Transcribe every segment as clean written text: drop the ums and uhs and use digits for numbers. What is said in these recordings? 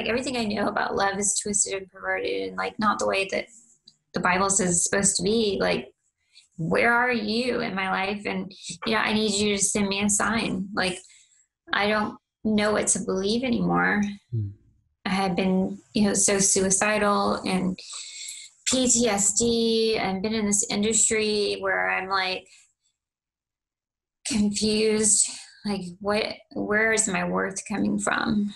like everything I know about love is twisted and perverted and like not the way that the Bible says it's supposed to be. Like, where are you in my life? And, I need you to send me a sign. Like, I don't know what to believe anymore. I had been, so suicidal and PTSD and been in this industry where I'm like confused. Like, where is my worth coming from?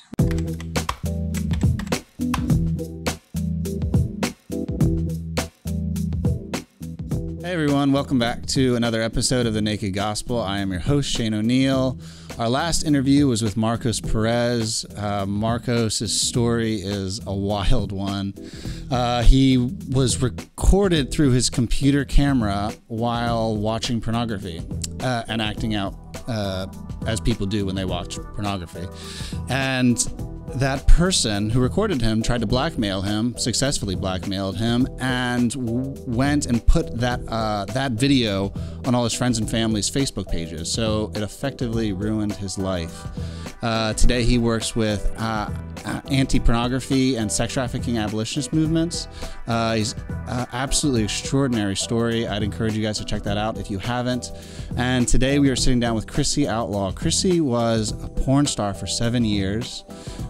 Hey everyone, welcome back to another episode of The Naked Gospel. I am your host, Shane O'Neill. Our last interview was with Marcos Perez. Marcos' story is a wild one. He was recorded through his computer camera while watching pornography and acting out as people do when they watch pornography. And that person who recorded him tried to blackmail him, successfully blackmailed him, and went and put that video on all his friends and family's Facebook pages. So it effectively ruined his life. Today he works with anti-pornography and sex trafficking abolitionist movements. He's absolutely extraordinary story. I'd encourage you guys to check that out if you haven't. And today we are sitting down with Crissy Outlaw. Crissy was a porn star for 7 years.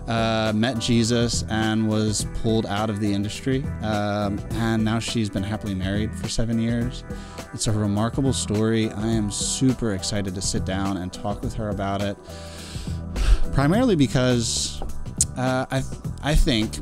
Met Jesus and was pulled out of the industry, and now she's been happily married for 7 years. It's a remarkable story. I am super excited to sit down and talk with her about it, primarily because I think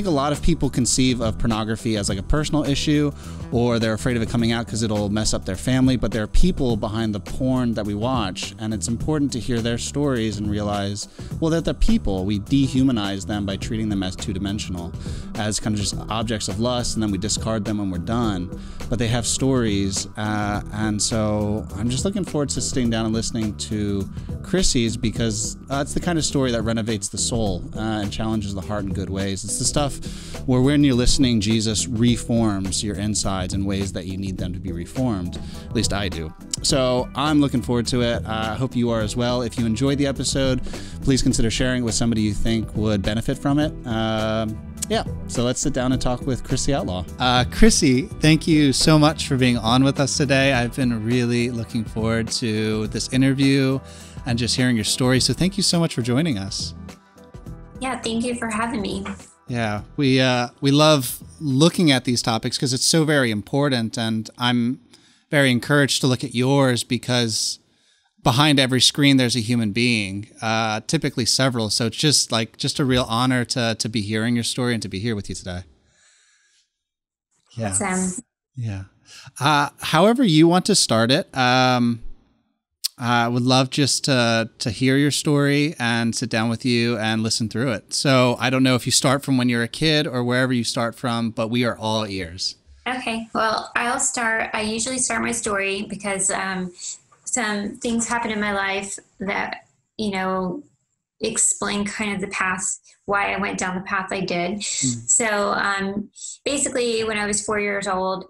a lot of people conceive of pornography as like a personal issue, or they're afraid of it coming out because it'll mess up their family. But there are people behind the porn that we watch, and it's important to hear their stories and realize, well, that they're people. We dehumanize them by treating them as two-dimensional, as kind of just objects of lust, and then we discard them when we're done. But they have stories, and so I'm just looking forward to sitting down and listening to Crissy's, because it's the kind of story that renovates the soul and challenges the heart in good ways. It's the stuff where when you're listening, Jesus reforms your insides in ways that you need them to be reformed. At least I do. So I'm looking forward to it. I hope you are as well. If you enjoyed the episode, please consider sharing it with somebody you think would benefit from it. So let's sit down and talk with Crissy Outlaw. Crissy, thank you so much for being on with us today. I've been really looking forward to this interview and just hearing your story. So thank you so much for joining us. Yeah, thank you for having me. Yeah, we love looking at these topics because it's so very important, and I'm very encouraged to look at yours because behind every screen there's a human being, typically several. So it's just a real honor to be hearing your story and to be here with you today. Yeah. Awesome. Yeah. However you want to start it. I would love just to hear your story and sit down with you and listen through it. So I don't know if you start from when you're a kid or wherever you start from, but we are all ears. Okay. Well, I usually start my story because some things happened in my life that, explain kind of the path, why I went down the path I did. Mm. So basically when I was 4 years old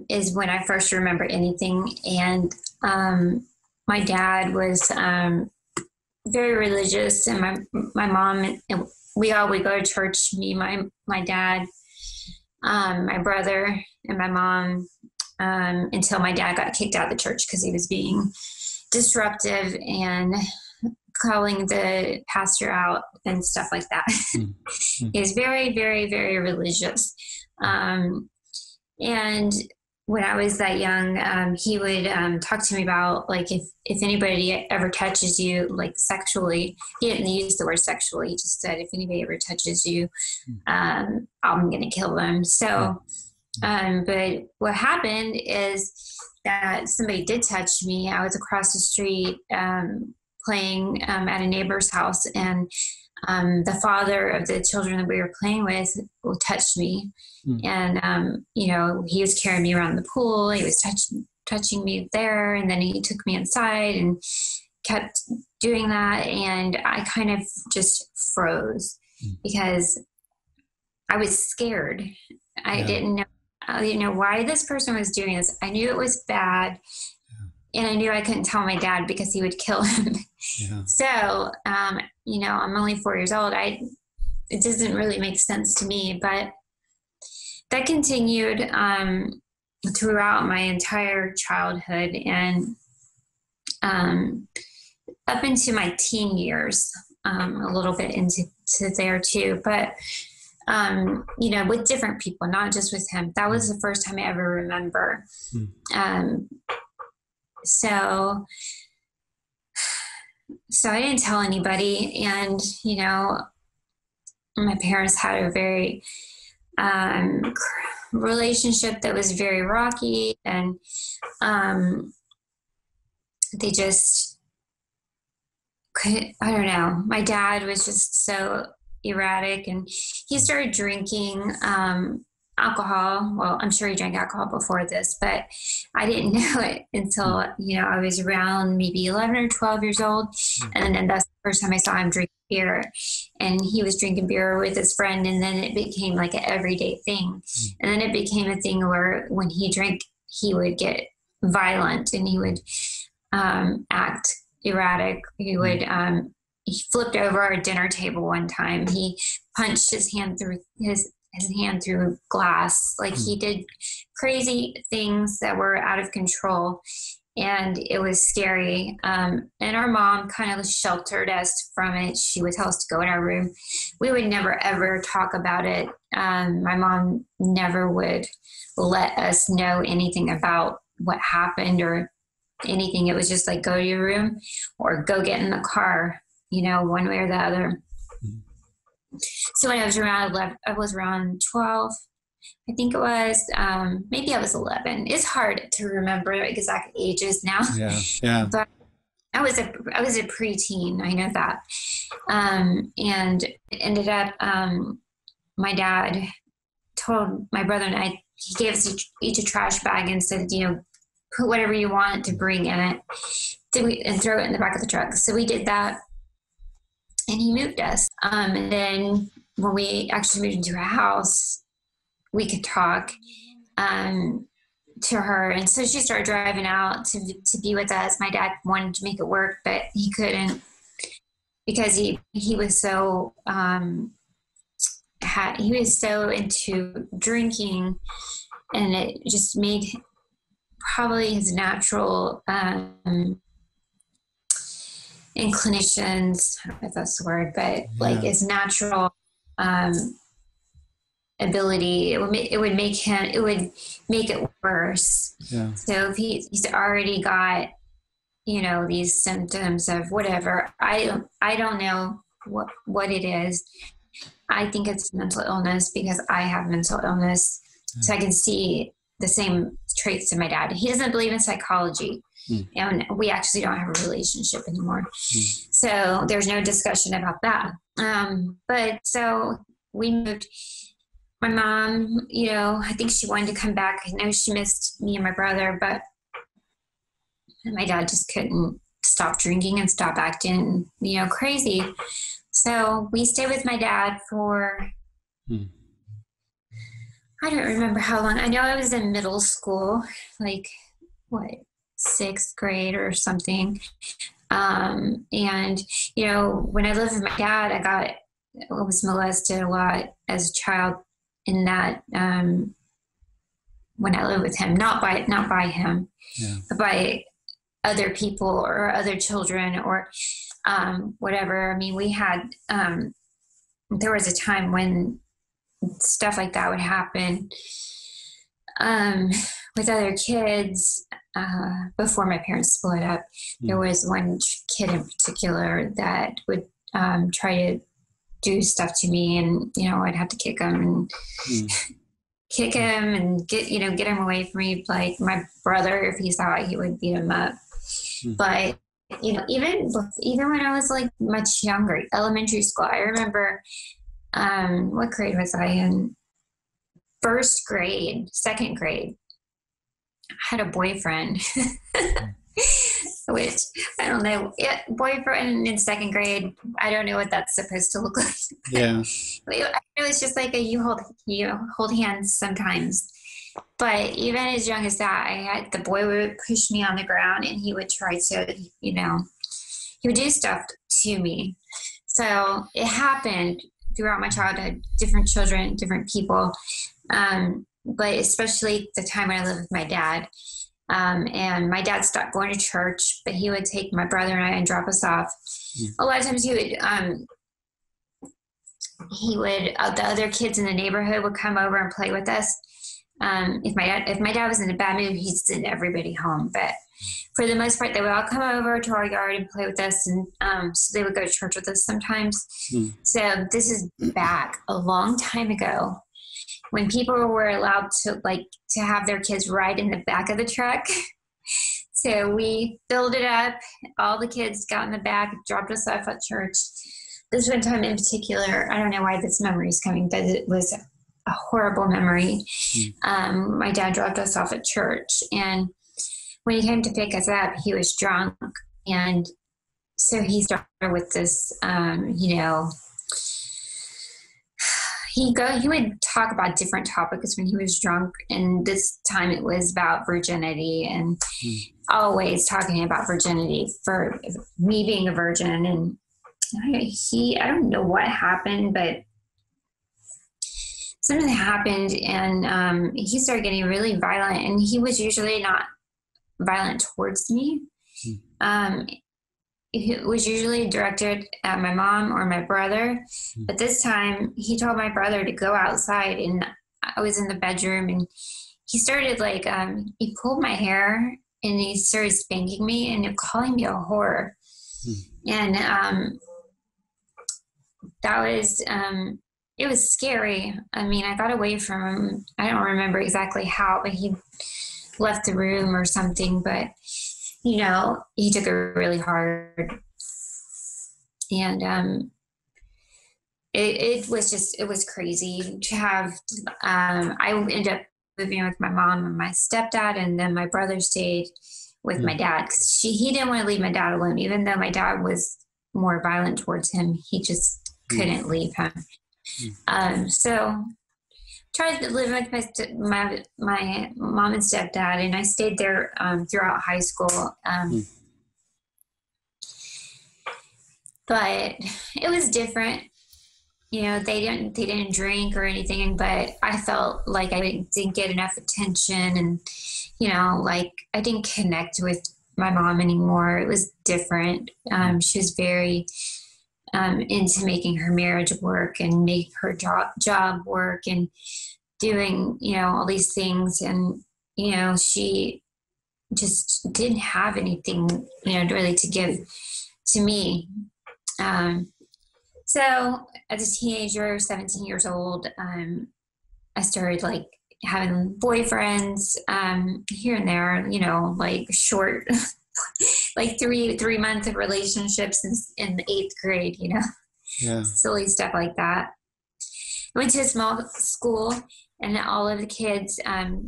is when I first remember anything. And my dad was very religious, and my mom, and we all would go to church, me, my dad, my brother, and my mom, until my dad got kicked out of the church because he was being disruptive and calling the pastor out and stuff like that. Mm-hmm. He was very, very, very religious. And when I was that young, he would talk to me about, like, if anybody ever touches you, like, sexually. He didn't use the word sexually. He just said, if anybody ever touches you, I'm going to kill them. So, but what happened is that somebody did touch me. I was across the street playing at a neighbor's house, and the father of the children that we were playing with touched me. And, he was carrying me around the pool. He was touching me there. And then he took me inside and kept doing that. And I kind of just froze because I was scared. I didn't know why this person was doing this. I knew it was bad. and I knew I couldn't tell my dad because he would kill him. Yeah. So, I'm only 4 years old. It doesn't really make sense to me, but that continued throughout my entire childhood and up into my teen years, a little bit into there too. But, with different people, not just with him. That was the first time I ever remember. So I didn't tell anybody. And, my parents had a very relationship that was very rocky, and they just couldn't, I don't know. My dad was just so erratic, and he started drinking alcohol. Well, I'm sure he drank alcohol before this, but I didn't know it until, I was around maybe 11 or 12 years old. And then that's the first time I saw him drink beer, and he was drinking beer with his friend. And then it became like an everyday thing. And then it became a thing where when he drank, he would get violent, and he would act erratic. He would, he flipped over our dinner table one time. He punched his hand through his hand through glass. Like, he did crazy things that were out of control, and it was scary. And our mom kind of sheltered us from it. She would tell us to go in our room. We would never, ever talk about it. My mom never would let us know anything about what happened or anything. It was just like, go to your room or go get in the car, one way or the other. So when I was around 11, I was around 12, I think it was, maybe I was 11. It's hard to remember exact ages now. Yeah. But I was a preteen. I know that. And it ended up, my dad told my brother and I, he gave us each a trash bag and said, put whatever you want to bring in it, and throw it in the back of the truck. So we did that. And he moved us. And then when we actually moved into a house, we could talk to her. And so she started driving out to be with us. My dad wanted to make it work, but he couldn't, because he was so he was so into drinking, and it just made probably his natural inclinations, I don't know if that's the word, but like his natural ability, it would make it worse. Yeah. So if he's already got, these symptoms of whatever, I don't know what it is. I think it's mental illness because I have mental illness. So I can see the same traits in my dad. He doesn't believe in psychology. And we actually don't have a relationship anymore. So there's no discussion about that. But so we moved. My mom, I think she wanted to come back. I know she missed me and my brother, but my dad just couldn't stop drinking and stop acting, crazy. So we stayed with my dad for, I don't remember how long. I know I was in middle school, like, 6th grade or something. And, when I lived with my dad, I was molested a lot as a child in that, when I lived with him, not by him, but by other people or other children or, whatever. I mean, we had, there was a time when stuff like that would happen, with other kids, before my parents split up. There was one kid in particular that would try to do stuff to me, and I'd have to kick him and get him away from me. Like my brother, if he saw it, he would beat him up. But even when I was like much younger, elementary school, I remember, what grade was I in? 1st grade, 2nd grade. I had a boyfriend, which I don't know. Boyfriend in 2nd grade. I don't know what that's supposed to look like. Yeah. It was just like you hold hands sometimes. But even as young as that, the boy would push me on the ground, and he would try to, he would do stuff to me. So it happened throughout my childhood, different children, different people. But especially the time when I lived with my dad. And my dad stopped going to church, but he would take my brother and I and drop us off. A lot of times the other kids in the neighborhood would come over and play with us. If my dad was in a bad mood, he'd send everybody home. But for the most part, they would all come over to our yard and play with us. And so they would go to church with us sometimes. So this is back a long time ago when people were allowed to have their kids ride in the back of the truck. So we filled it up. All the kids got in the back, dropped us off at church. This one time in particular, I don't know why this memory is coming, but it was a horrible memory. My dad dropped us off at church, and when he came to pick us up, he was drunk. And so he started with this, he would talk about different topics when he was drunk. And this time it was about virginity, and always talking about virginity for me being a virgin. And I don't know what happened, but something happened, and he started getting really violent, and he was usually not violent towards me. It was usually directed at my mom or my brother, but this time he told my brother to go outside, and I was in the bedroom, and he started he pulled my hair and he started spanking me and calling me a whore. And that was it was scary. I mean, I got away from him. I don't remember exactly how, but he left the room or something. But he took it really hard, and it was crazy to have. I ended up living with my mom and my stepdad, and then my brother stayed with my dad because he didn't want to leave my dad alone, even though my dad was more violent towards him. He just couldn't leave him. So tried to live with my mom and stepdad, and I stayed there throughout high school. But it was different. They didn't drink or anything, but I felt like I didn't get enough attention, and I didn't connect with my mom anymore. It was different. She was very into making her marriage work and make her job work and doing, all these things. And, she just didn't have anything, really to give to me. So as a teenager, 17 years old, I started having boyfriends here and there, short, 3-month relationships in the 8th grade, Yeah. Silly stuff like that. I went to a small school, and all of the kids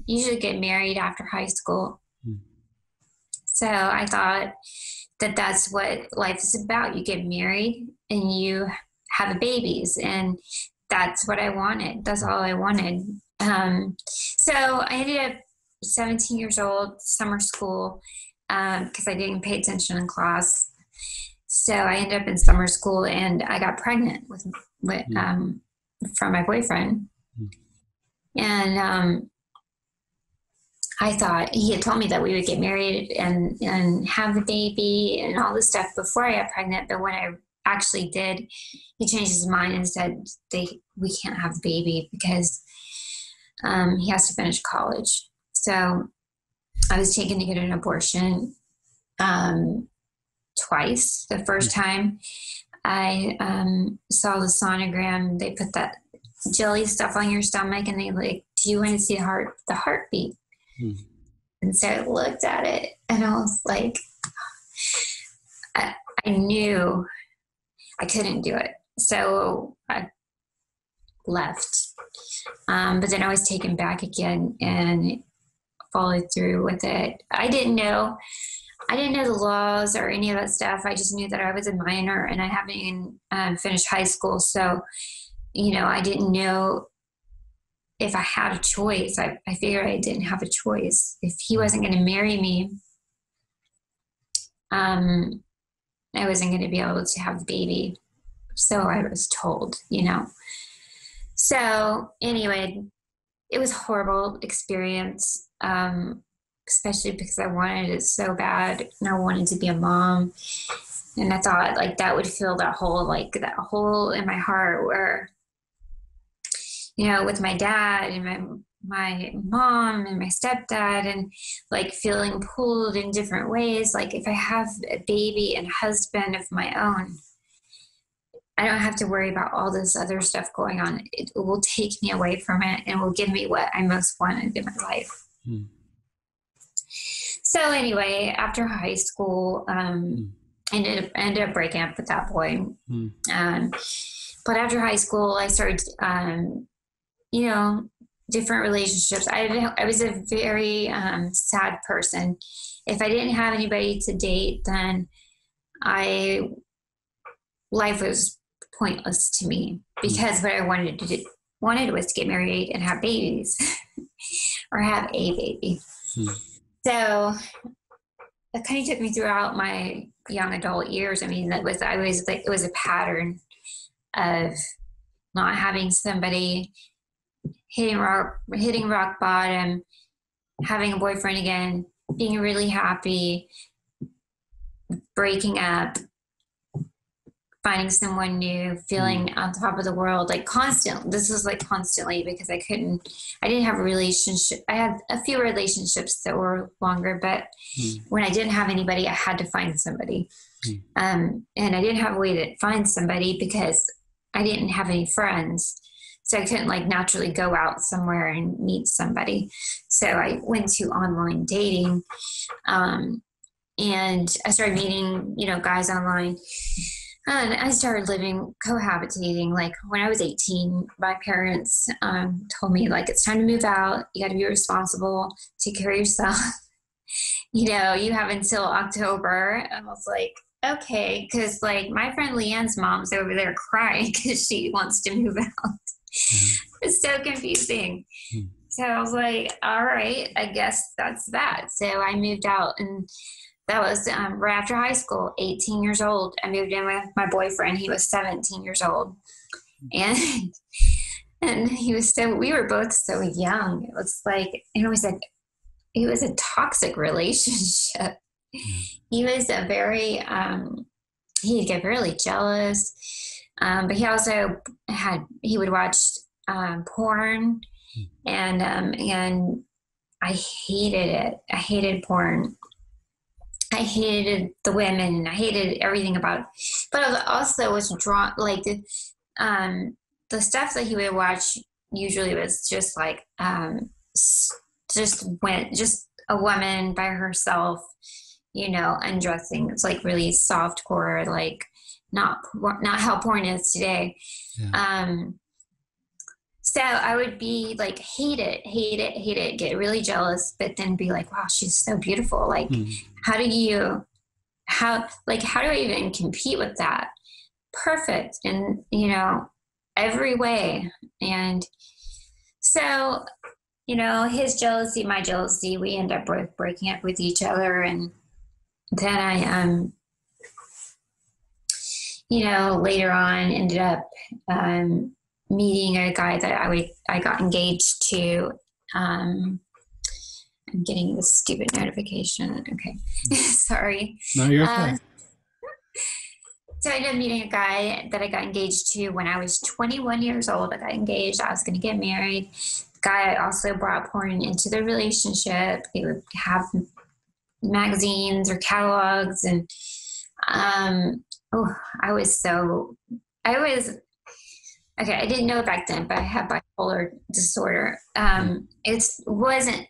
usually get married after high school. So I thought that that's what life is about. You get married and you have babies, and that's what I wanted. That's all I wanted. So I ended up 17 years old, summer school, because I didn't pay attention in class. So I ended up in summer school, and I got pregnant with from my boyfriend. And I thought he had told me that we would get married and have the baby and all this stuff before I got pregnant. But when I actually did, he changed his mind and said we can't have the baby because he has to finish college. So I was taken to get an abortion twice. The first time I saw the sonogram, they put that jelly stuff on your stomach, and they do you want to see the heartbeat? And so I looked at it, and I was like, I knew I couldn't do it. So I left. But then I was taken back again and followed through with it. I didn't know the laws or any of that stuff. I just knew that I was a minor, and I haven't even finished high school. So, I didn't know if I had a choice, I figured I didn't have a choice. If he wasn't going to marry me, I wasn't going to be able to have the baby. So I was told, you know. So anyway, it was a horrible experience, especially because I wanted it so bad and I wanted to be a mom. And I thought like that would fill that hole in my heart where, you know, with my dad and my mom and my stepdad, and like feeling pulled in different ways. Like if I have a baby and husband of my own, I don't have to worry about all this other stuff going on. It will take me away from it and will give me what I most wanted in my life. So anyway, after high school, ended up breaking up with that boy. But after high school, I started, you know, different relationships. I was a very sad person. If I didn't have anybody to date, then life was pointless to me, because what I wanted was to get married and have babies or have a baby. So that kind of took me throughout my young adult years. I mean, it was a pattern of not having somebody, hitting rock bottom, having a boyfriend again, being really happy, breaking up, finding someone new, feeling on top of the world, like constant. This was like constantly, because I didn't have a relationship. I had a few relationships that were longer, but when I didn't have anybody, I had to find somebody. And I didn't have a way to find somebody because I didn't have any friends. So I couldn't like naturally go out somewhere and meet somebody. So I went to online dating, and I started meeting, you know, guys online. And I started cohabitating. Like when I was 18, my parents told me, like, it's time to move out. You got to be responsible, take care of yourself. You know, you have until October. And I was like, okay. Because like my friend Leanne's mom's over there crying because she wants to move out. It's so confusing. So I was like, all right, I guess that's that. So I moved out, and that was right after high school, 18 years old. I moved in with my boyfriend. He was 17 years old. And we were both so young. It was a toxic relationship. He was he'd get really jealous. But he also he would watch porn, and I hated it. I hated porn. I hated the women. I hated everything about it. But I also was drawn, like the stuff that he would watch usually was just like just a woman by herself, you know, undressing. It's like really soft core, like not how porn is today. So I would be like, hate it, get really jealous, but then be like, wow, she's so beautiful. Like, how do I even compete with that? Perfect. And, you know, every way. And so, you know, his jealousy, my jealousy, we end up breaking up with each other. And then I, you know, later on ended up, meeting a guy that I got engaged to. I'm getting this stupid notification. Okay. Sorry. No, you're okay. So I ended up meeting a guy that I got engaged to when I was 21 years old. I got engaged. I was going to get married. The guy also brought porn into the relationship. He would have magazines or catalogs. And okay, I didn't know it back then, but I had bipolar disorder. It wasn't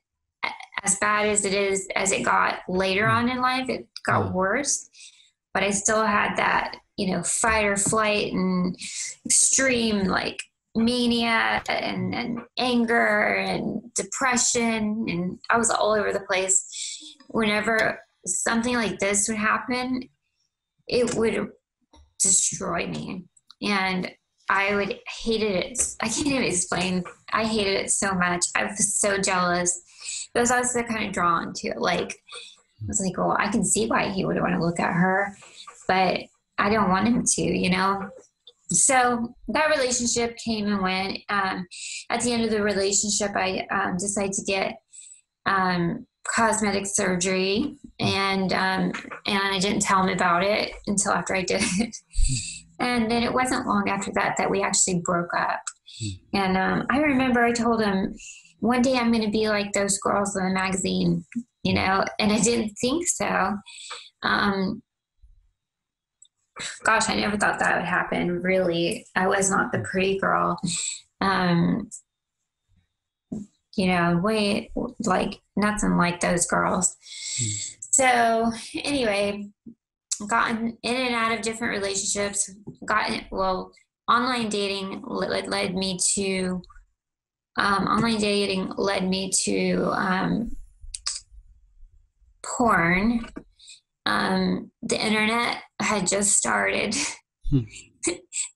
as bad as it got later on in life. It got worse, but I still had that, you know, fight or flight and extreme like mania and anger and depression. And I was all over the place. Whenever something like this would happen, it would destroy me. And I would hated it. I can't even explain. I hated it so much. I was so jealous. But I was also kind of drawn to it. Like, I was like, well, I can see why he would want to look at her, but I don't want him to, you know? So that relationship came and went. At the end of the relationship, I decided to get cosmetic surgery, and I didn't tell him about it until after I did it. And then it wasn't long after that that we actually broke up. And I remember I told him, one day I'm going to be like those girls in the magazine, you know, and I didn't think so. Gosh, I never thought that would happen, really. I was not the pretty girl. You know, way like nothing like those girls. So anyway, gotten in and out of different relationships, online dating led me to porn. The internet had just started. The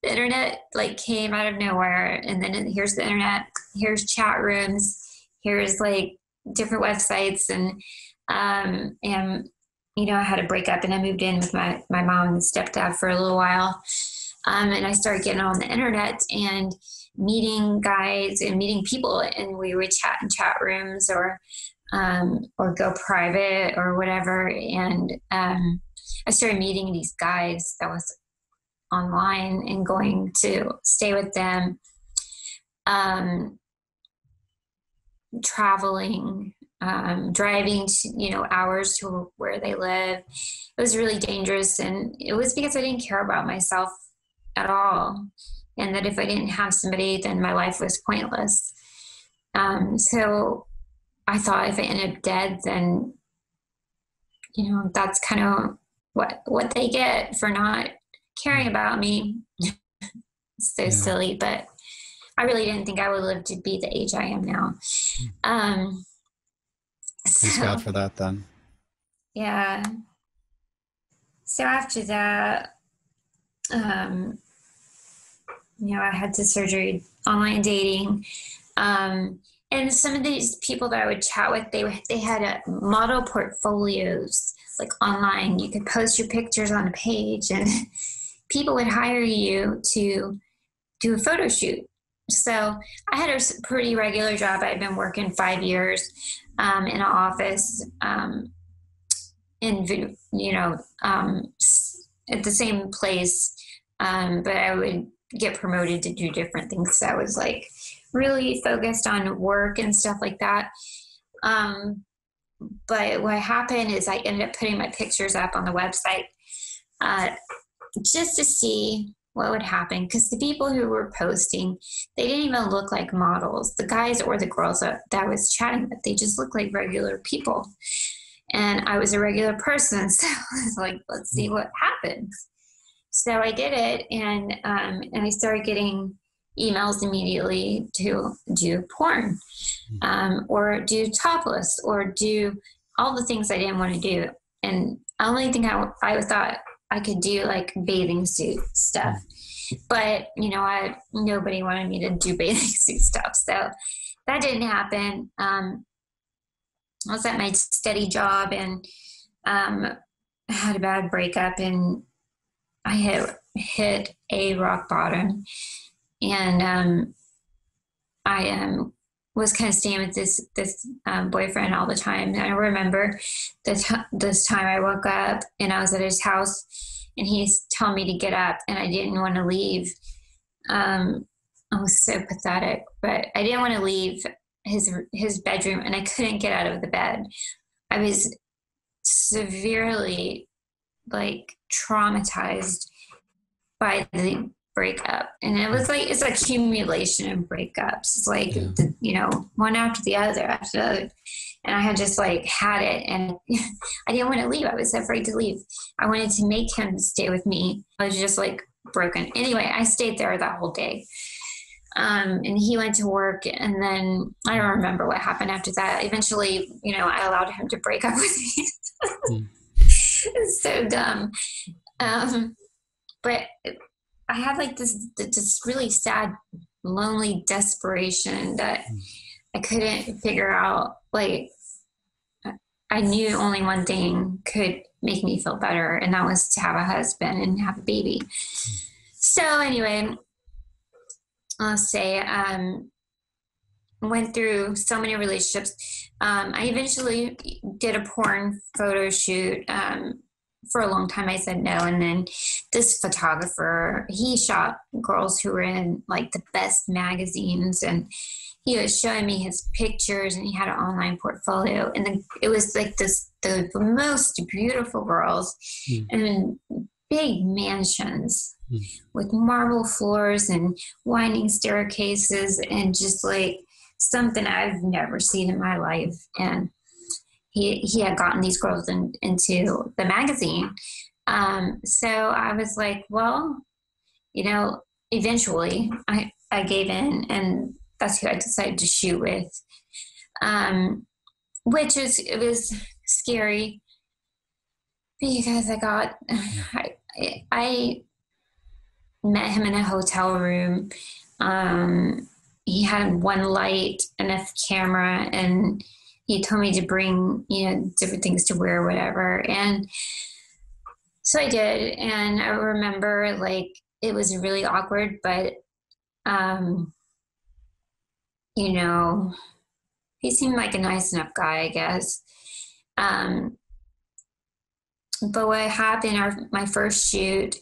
internet like came out of nowhere, and then here's the internet, here's chat rooms, here's like different websites, and you know, I had to break up, and I moved in with my mom and stepdad for a little while, and I started getting on the internet and meeting guys and meeting people, and we would chat in chat rooms or go private or whatever, and I started meeting these guys that was online and going to stay with them, traveling, driving to, you know, hours to where they live. It was really dangerous, and it was because I didn't care about myself at all, and that if I didn't have somebody, then my life was pointless. So I thought if I ended up dead, then, you know, that's kind of what they get for not caring about me. So silly, but I really didn't think I would live to be the age I am now. Thanks God for that then. Yeah. So after that, you know, I had the surgery, online dating. And some of these people that I would chat with, they had model portfolios like online. You could post your pictures on a page, and people would hire you to do a photo shoot. So I had a pretty regular job. I had been working 5 years in an office, in, you know, at the same place, but I would get promoted to do different things. So I was like really focused on work and stuff like that. But what happened is I ended up putting my pictures up on the website just to see what would happen, because the people who were posting, they didn't even look like models. The guys or the girls that I was chatting with, they just looked like regular people. And I was a regular person, so I was like, let's see what happens. So I did it, and I started getting emails immediately to do porn, or do topless, or do all the things I didn't want to do. And the only thing I thought I could do, like bathing suit stuff. But, you know, nobody wanted me to do bathing suit stuff. So that didn't happen. I was at my steady job, and I had a bad breakup, and I hit a rock bottom. And I was kind of staying with this boyfriend all the time. And I remember this time I woke up and I was at his house, and he's telling me to get up, and I didn't want to leave. I was so pathetic, but I didn't want to leave his bedroom, and I couldn't get out of the bed. I was severely like traumatized by the breakup, and it was like, it's accumulation of breakups. It's like, you know, one after the other after the other. And I had just like had it, and I didn't want to leave. I was afraid to leave. I wanted to make him stay with me. I was just like broken. Anyway, I stayed there that whole day. And he went to work, and then I don't remember what happened after that. Eventually, you know, I allowed him to break up with me. It's so dumb. But I had like this really sad, lonely desperation that I couldn't figure out. Like, I knew only one thing could make me feel better, and that was to have a husband and have a baby. So anyway, I'll say, went through so many relationships. I eventually did a porn photo shoot. For a long time I said no. And then this photographer, he shot girls who were in like the best magazines, and he was showing me his pictures, and he had an online portfolio. And then it was like the most beautiful girls and big mansions with marble floors and winding staircases, and just like something I've never seen in my life. And he had gotten these girls into the magazine. So I was like, well, eventually I gave in, and that's who I decided to shoot with. It was scary because I met him in a hotel room. He had one light and a camera, and he told me to bring, different things to wear, whatever. And so I did. And I remember like, it was really awkward, but, he seemed like a nice enough guy, I guess. But what happened, my first shoot,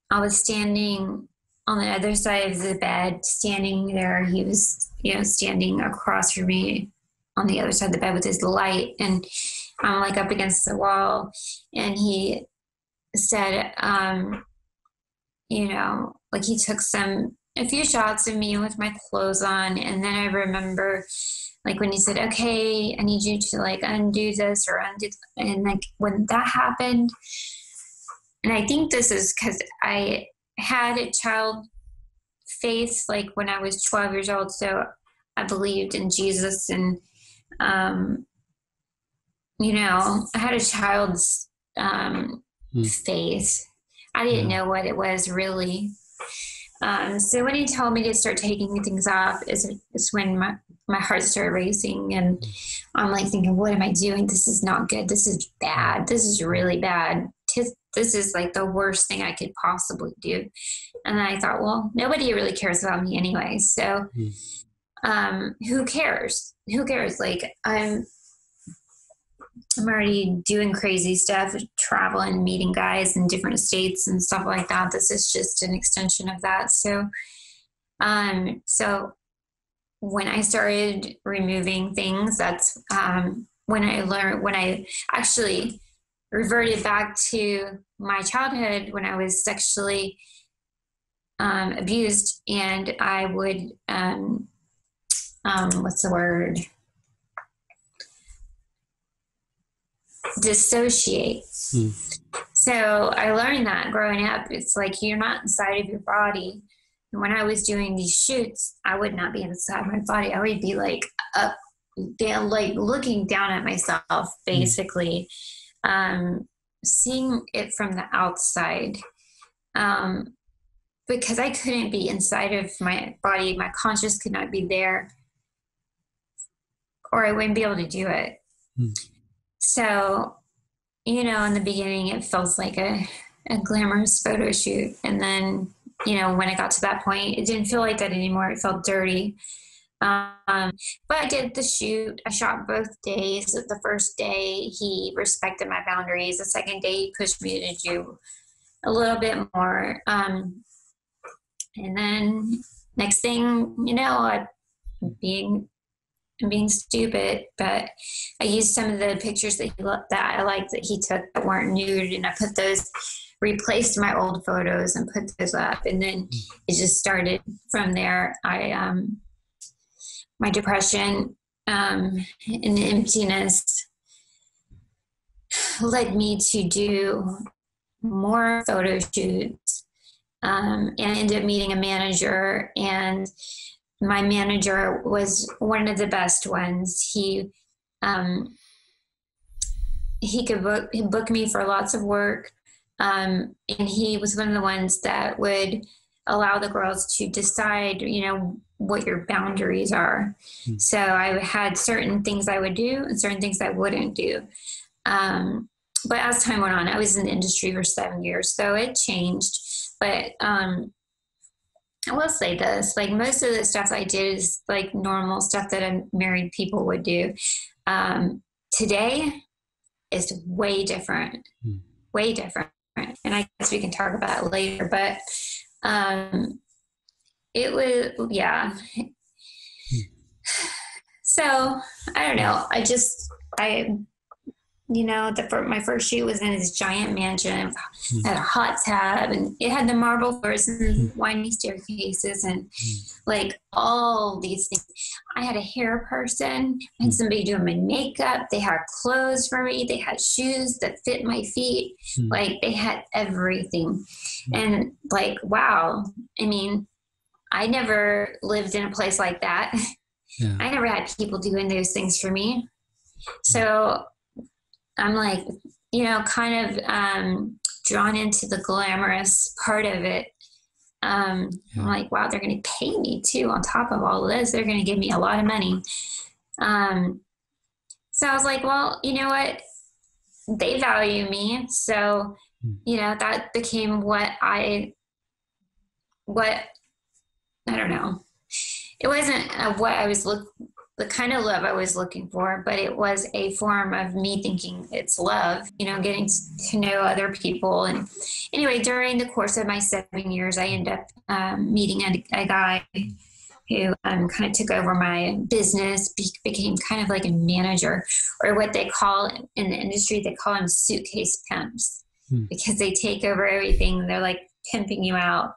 I was standing on the other side of the bed, standing there. He was, standing across from me on the other side of the bed with his light, and I'm like up against the wall. And he said, like he took a few shots of me with my clothes on. And then I remember like when he said, okay, I need you to like undo this or undo, and like when that happened, and I think this is because I had a child faith, like when I was 12 years old. So I believed in Jesus, and, I had a child's faith. I didn't know what it was really. So when he told me to start taking things off is when my heart started racing, and I'm like thinking, what am I doing? This is not good. This is bad. This is really bad. This is like the worst thing I could possibly do. And then I thought, well, nobody really cares about me anyway. So, who cares? Who cares? Like I'm already doing crazy stuff, traveling, meeting guys in different states and stuff like that. This is just an extension of that. So, so when I started removing things, that's, when I actually reverted back to my childhood when I was sexually, abused, and I would, what's the word? Dissociate. So I learned that growing up. It's like you're not inside of your body. And when I was doing these shoots, I would not be inside my body. I would be like up down, like looking down at myself, basically, seeing it from the outside, because I couldn't be inside of my body. My conscious could not be there, or I wouldn't be able to do it. So, in the beginning, it feels like a glamorous photo shoot. And then, when it got to that point, it didn't feel like that anymore. It felt dirty. But I did the shoot. I shot both days. The first day, he respected my boundaries. The second day, he pushed me to do a little bit more. And then next thing, I'm being stupid, but I used some of the pictures that I liked that he took that weren't nude, and I put those, replaced my old photos and put those up. And then it just started from there. My depression, and emptiness led me to do more photo shoots, and I ended up meeting a manager, and my manager was one of the best ones. He could book me for lots of work. And he was one of the ones that would allow the girls to decide, what your boundaries are. So I had certain things I would do and certain things I wouldn't do. But as time went on, I was in the industry for 7 years, so it changed. But I will say this, like most of the stuff I did is like normal stuff that married people would do. Today is way different, way different. And I guess we can talk about it later, but it was, yeah. So I don't know. My first shoot was in this giant mansion. It had a hot tub, and it had the marble floors and winding staircases and like all these things. I had a hair person. I had somebody doing my makeup. They had clothes for me. They had shoes that fit my feet. Like they had everything. And like, wow. I mean, I never lived in a place like that. Yeah. I never had people doing those things for me. So I'm like, kind of drawn into the glamorous part of it. I'm like, wow, they're going to pay me too on top of all of this. They're going to give me a lot of money. So I was like, well, you know what? They value me. So, that became what I don't know. It wasn't what I was the kind of love I was looking for, but it was a form of me thinking it's love, getting to know other people. And anyway, during the course of my 7 years, I ended up meeting a guy who kind of took over my business, became kind of like a manager, or what they call in the industry, they call them suitcase pimps, because they take over everything. They're like pimping you out.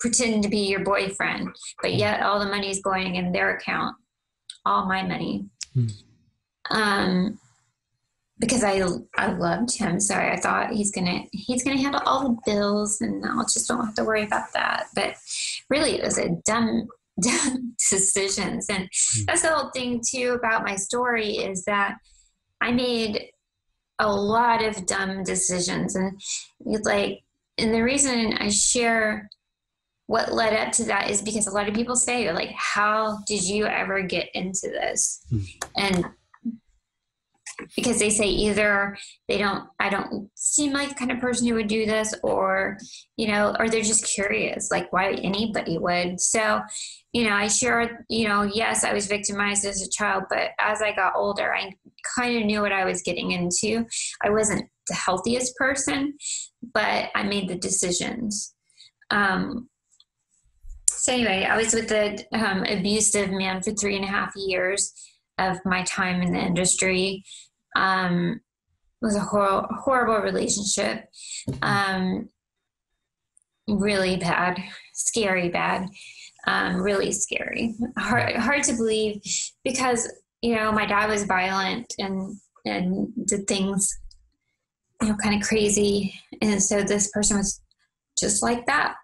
Pretending to be your boyfriend, but yet all the money is going in their account, all my money. Because I loved him, so I thought he's gonna handle all the bills, and I just don't have to worry about that. But really, it was a dumb decisions, and that's the whole thing too about my story, is that I made a lot of dumb decisions, and the reason I share what led up to that is because a lot of people say, like, how did you ever get into this? And because they say either I don't seem like the kind of person who would do this, or, or they're just curious, like why anybody would. So, I share, yes, I was victimized as a child, but as I got older, I kind of knew what I was getting into. I wasn't the healthiest person, but I made the decisions. So anyway, I was with the abusive man for 3.5 years of my time in the industry. It was a horrible relationship. Really bad, scary bad, really scary. Hard to believe, because, my dad was violent and did things, kind of crazy. And so this person was just like that.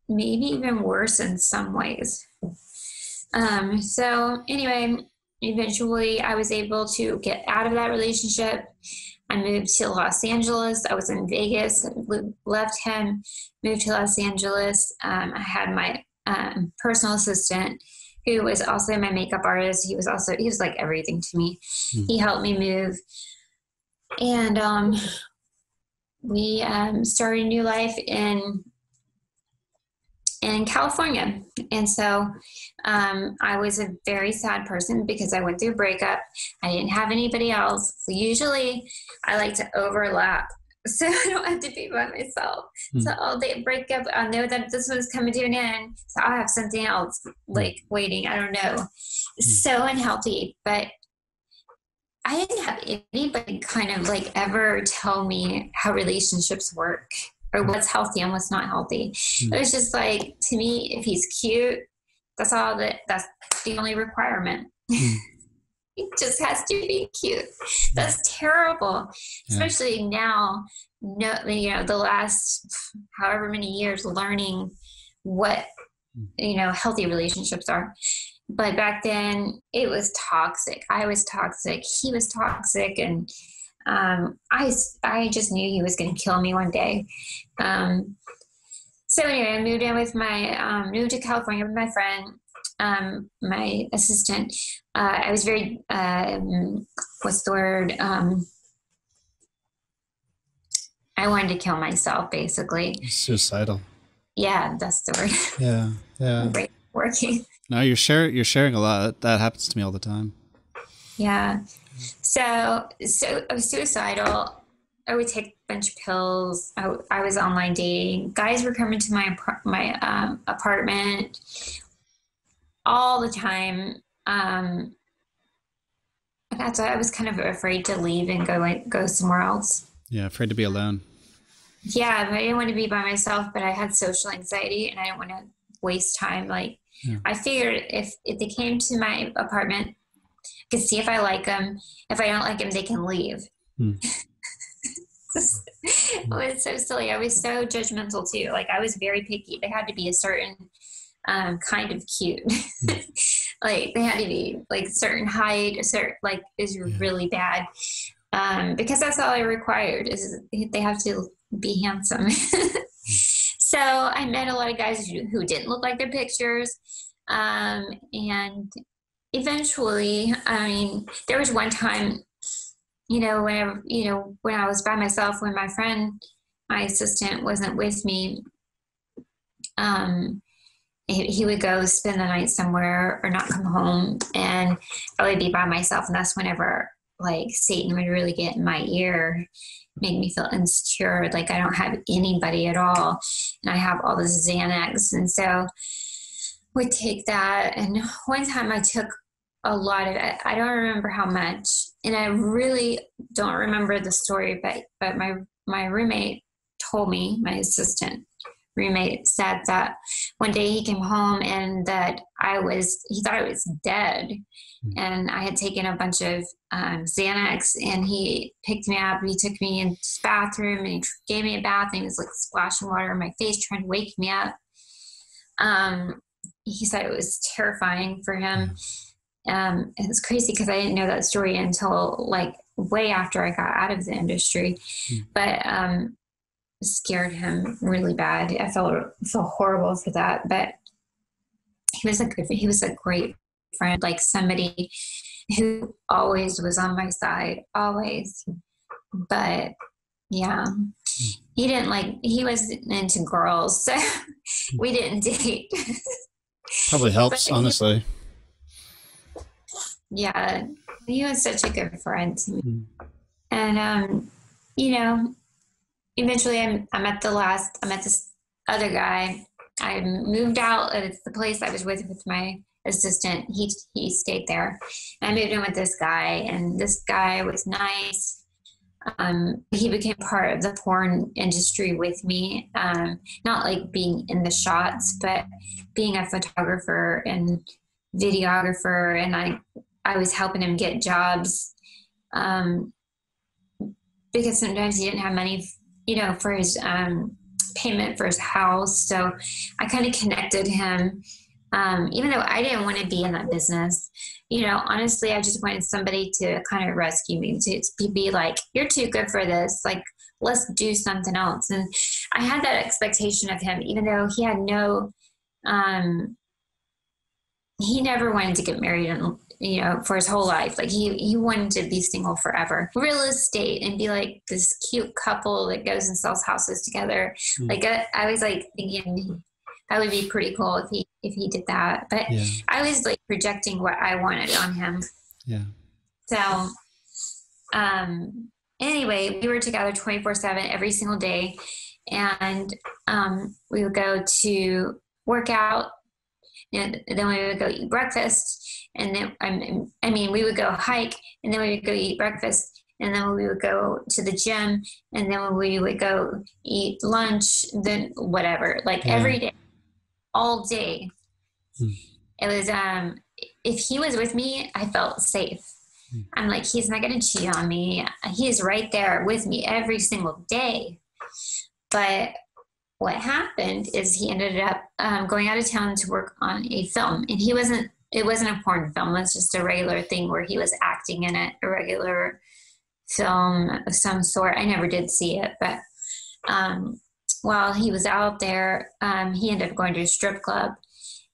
Maybe even worse in some ways. So anyway, eventually I was able to get out of that relationship. I moved to Los Angeles. I was in Vegas, left him, moved to Los Angeles. I had my personal assistant, who was also my makeup artist. He was like everything to me. He helped me move. And we started a new life in California. And so I was a very sad person because I went through a breakup. I didn't have anybody else. So usually I like to overlap, so I don't have to be by myself. So I'll break up. I'll know that this one's coming to an end, so I'll have something else like waiting. I don't know. So unhealthy. But I didn't have anybody kind of like ever tell me how relationships work, or what's healthy and what's not healthy. It was just like, to me, if he's cute, that's the only requirement. He just has to be cute. That's terrible. Especially now, the last however many years learning what, healthy relationships are. But back then it was toxic. I was toxic. He was toxic. And I just knew he was going to kill me one day. So anyway, I moved in with moved to California with my friend, my assistant. I was very, what's the word? I wanted to kill myself, basically. Suicidal. Yeah, that's the word. Yeah, yeah. Great working. No, you're sharing a lot. That happens to me all the time. Yeah. So I was suicidal. I would take a bunch of pills. I was online dating. Guys were coming to my apartment all the time. That's why I was kind of afraid to leave and go somewhere else. Yeah, afraid to be alone. Yeah, I didn't want to be by myself, but I had social anxiety and I didn't want to waste time. Like, I figured if they came to my apartment, I could see if I like them. If I don't like them, they can leave. It was so silly. I was so judgmental too. Like, I was very picky. They had to be a certain kind of cute. Like, they had to be like certain height, a certain, like, is really bad. Because that's all I required, is they have to be handsome. So I met a lot of guys who didn't look like their pictures. And eventually, I mean, there was one time, when I was by myself, when my friend, my assistant, wasn't with me, he would go spend the night somewhere or not come home, and I would be by myself. And that's whenever, like, Satan would really get in my ear, make me feel insecure, like I don't have anybody at all, and I have all this Xanax. And so would take that. And one time I took a lot of it. I don't remember how much, and I really don't remember the story, but my roommate told me, my assistant roommate said that one day he came home and that he thought I was dead. And I had taken a bunch of Xanax, and he picked me up and he took me into his bathroom and he gave me a bath, and he was like splashing water in my face, trying to wake me up. He said it was terrifying for him. It's crazy because I didn't know that story until like way after I got out of the industry, but scared him really bad. I felt horrible for that, but he was a great friend, like somebody who always was on my side, always. But yeah, he wasn't into girls, so we didn't date. Probably helps, honestly. Yeah, he was such a good friend to me. And eventually I met this other guy. I moved out of the place I was with my assistant. He stayed there. And I moved in with this guy, and this guy was nice. He became part of the porn industry with me. Not like being in the shots, but being a photographer and videographer. And I was helping him get jobs. Because sometimes he didn't have money, for his payment for his house. So I kind of connected him, even though I didn't want to be in that business. Honestly, I just wanted somebody to kind of rescue me, to be like, you're too good for this. Like, let's do something else. And I had that expectation of him, even though he had he never wanted to get married and for his whole life. Like he wanted to be single forever. Real estate and be like this cute couple that goes and sells houses together. Like I was like thinking that would be pretty cool if he did that. But I was like projecting what I wanted on him. Yeah. So anyway, we were together 24/7 every single day. And we would go to work out, and then we would go eat breakfast. And then, we would go hike, and then we would go eat breakfast, and then we would go to the gym, and then we would go eat lunch, then whatever, every day, all day. It was, if he was with me, I felt safe. I'm like, he's not going to cheat on me. He's right there with me every single day. But what happened is he ended up going out of town to work on a film, and it wasn't a porn film. It was just a regular thing where he was acting in it, a regular film of some sort. I never did see it, but while he was out there, he ended up going to a strip club,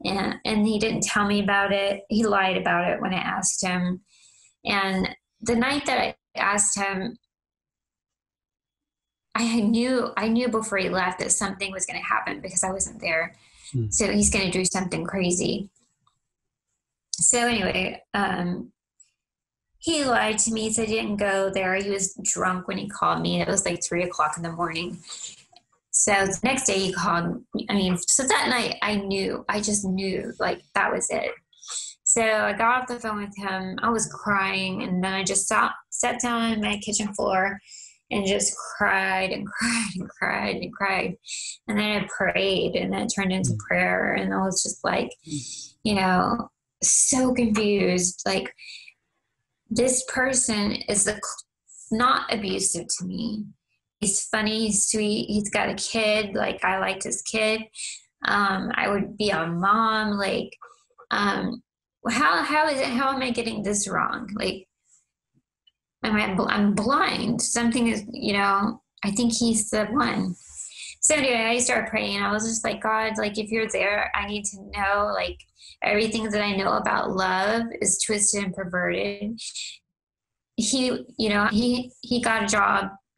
and he didn't tell me about it. He lied about it when I asked him. And the night that I asked him, I knew before he left that something was going to happen because I wasn't there. So he's going to do something crazy. So anyway, he lied to me, so he didn't go there. He was drunk when he called me. It was like 3:00 in the morning. So the next day he called me. So that night I just knew, like, that was it. So I got off the phone with him. I was crying, and then I just sat down on my kitchen floor and just cried and cried and cried and cried. And then I prayed, and then it turned into prayer. And I was just like, so confused. Like, this person is not abusive to me. He's funny, he's sweet, he's got a kid. Like, I liked his kid. I would be a mom. Like, how am I getting this wrong? Like, I'm blind. Something is, I think he's the one. So anyway, I started praying. I was just like, God, like, if you're there, I need to know, like, everything that I know about love is twisted and perverted. He got a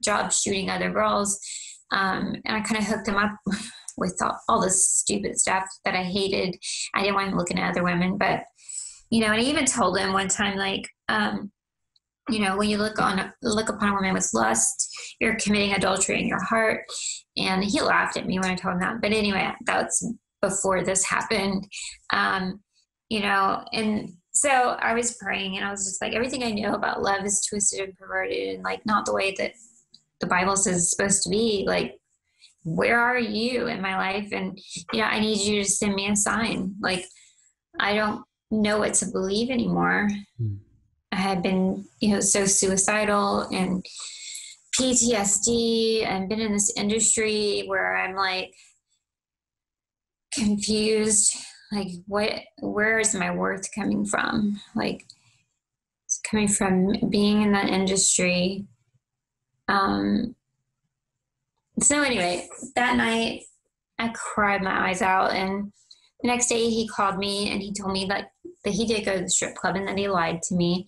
job shooting other girls. And I kind of hooked him up with all this stupid stuff that I hated. I didn't want him looking at other women, but, and I even told him one time, like, when you look upon a woman with lust, you're committing adultery in your heart. And he laughed at me when I told him that. But anyway, that's before this happened. And so I was praying, and I was just like, everything I know about love is twisted and perverted, and, like, not the way that the Bible says it's supposed to be. Like, where are you in my life? And, I need you to send me a sign. Like, I don't know what to believe anymore. I had been, so suicidal and PTSD, and been in this industry where I'm, like, confused. Like, where is my worth coming from? Like, it's coming from being in that industry. So anyway, that night I cried my eyes out, and the next day he called me and he told me that he did go to the strip club and that he lied to me.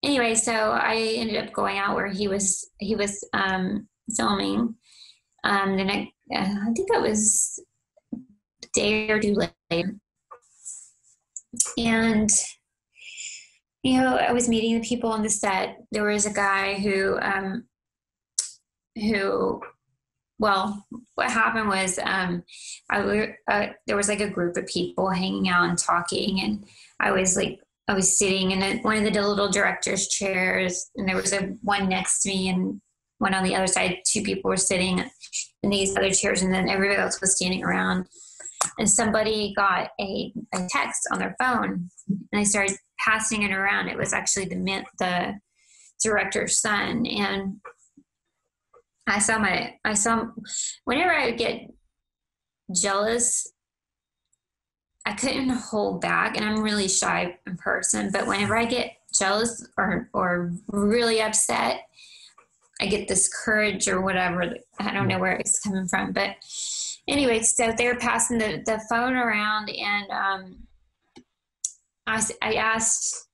Anyway, so I ended up going out where he was filming. Then I think it was a day or two later. And, I was meeting the people on the set. There was a guy who, well, what happened was, there was, like, a group of people hanging out and talking, and I was sitting in one of the little director's chairs, and there was one next to me and one on the other side. Two people were sitting in these other chairs, and then everybody else was standing around. And somebody got a text on their phone, and I started passing it around. It was actually the director's son. And I saw whenever I would get jealous, I couldn't hold back, and I'm a really shy in person, but whenever I get jealous or really upset, I get this courage or whatever. I don't know where it's coming from, but anyway, so they were passing the phone around, and I asked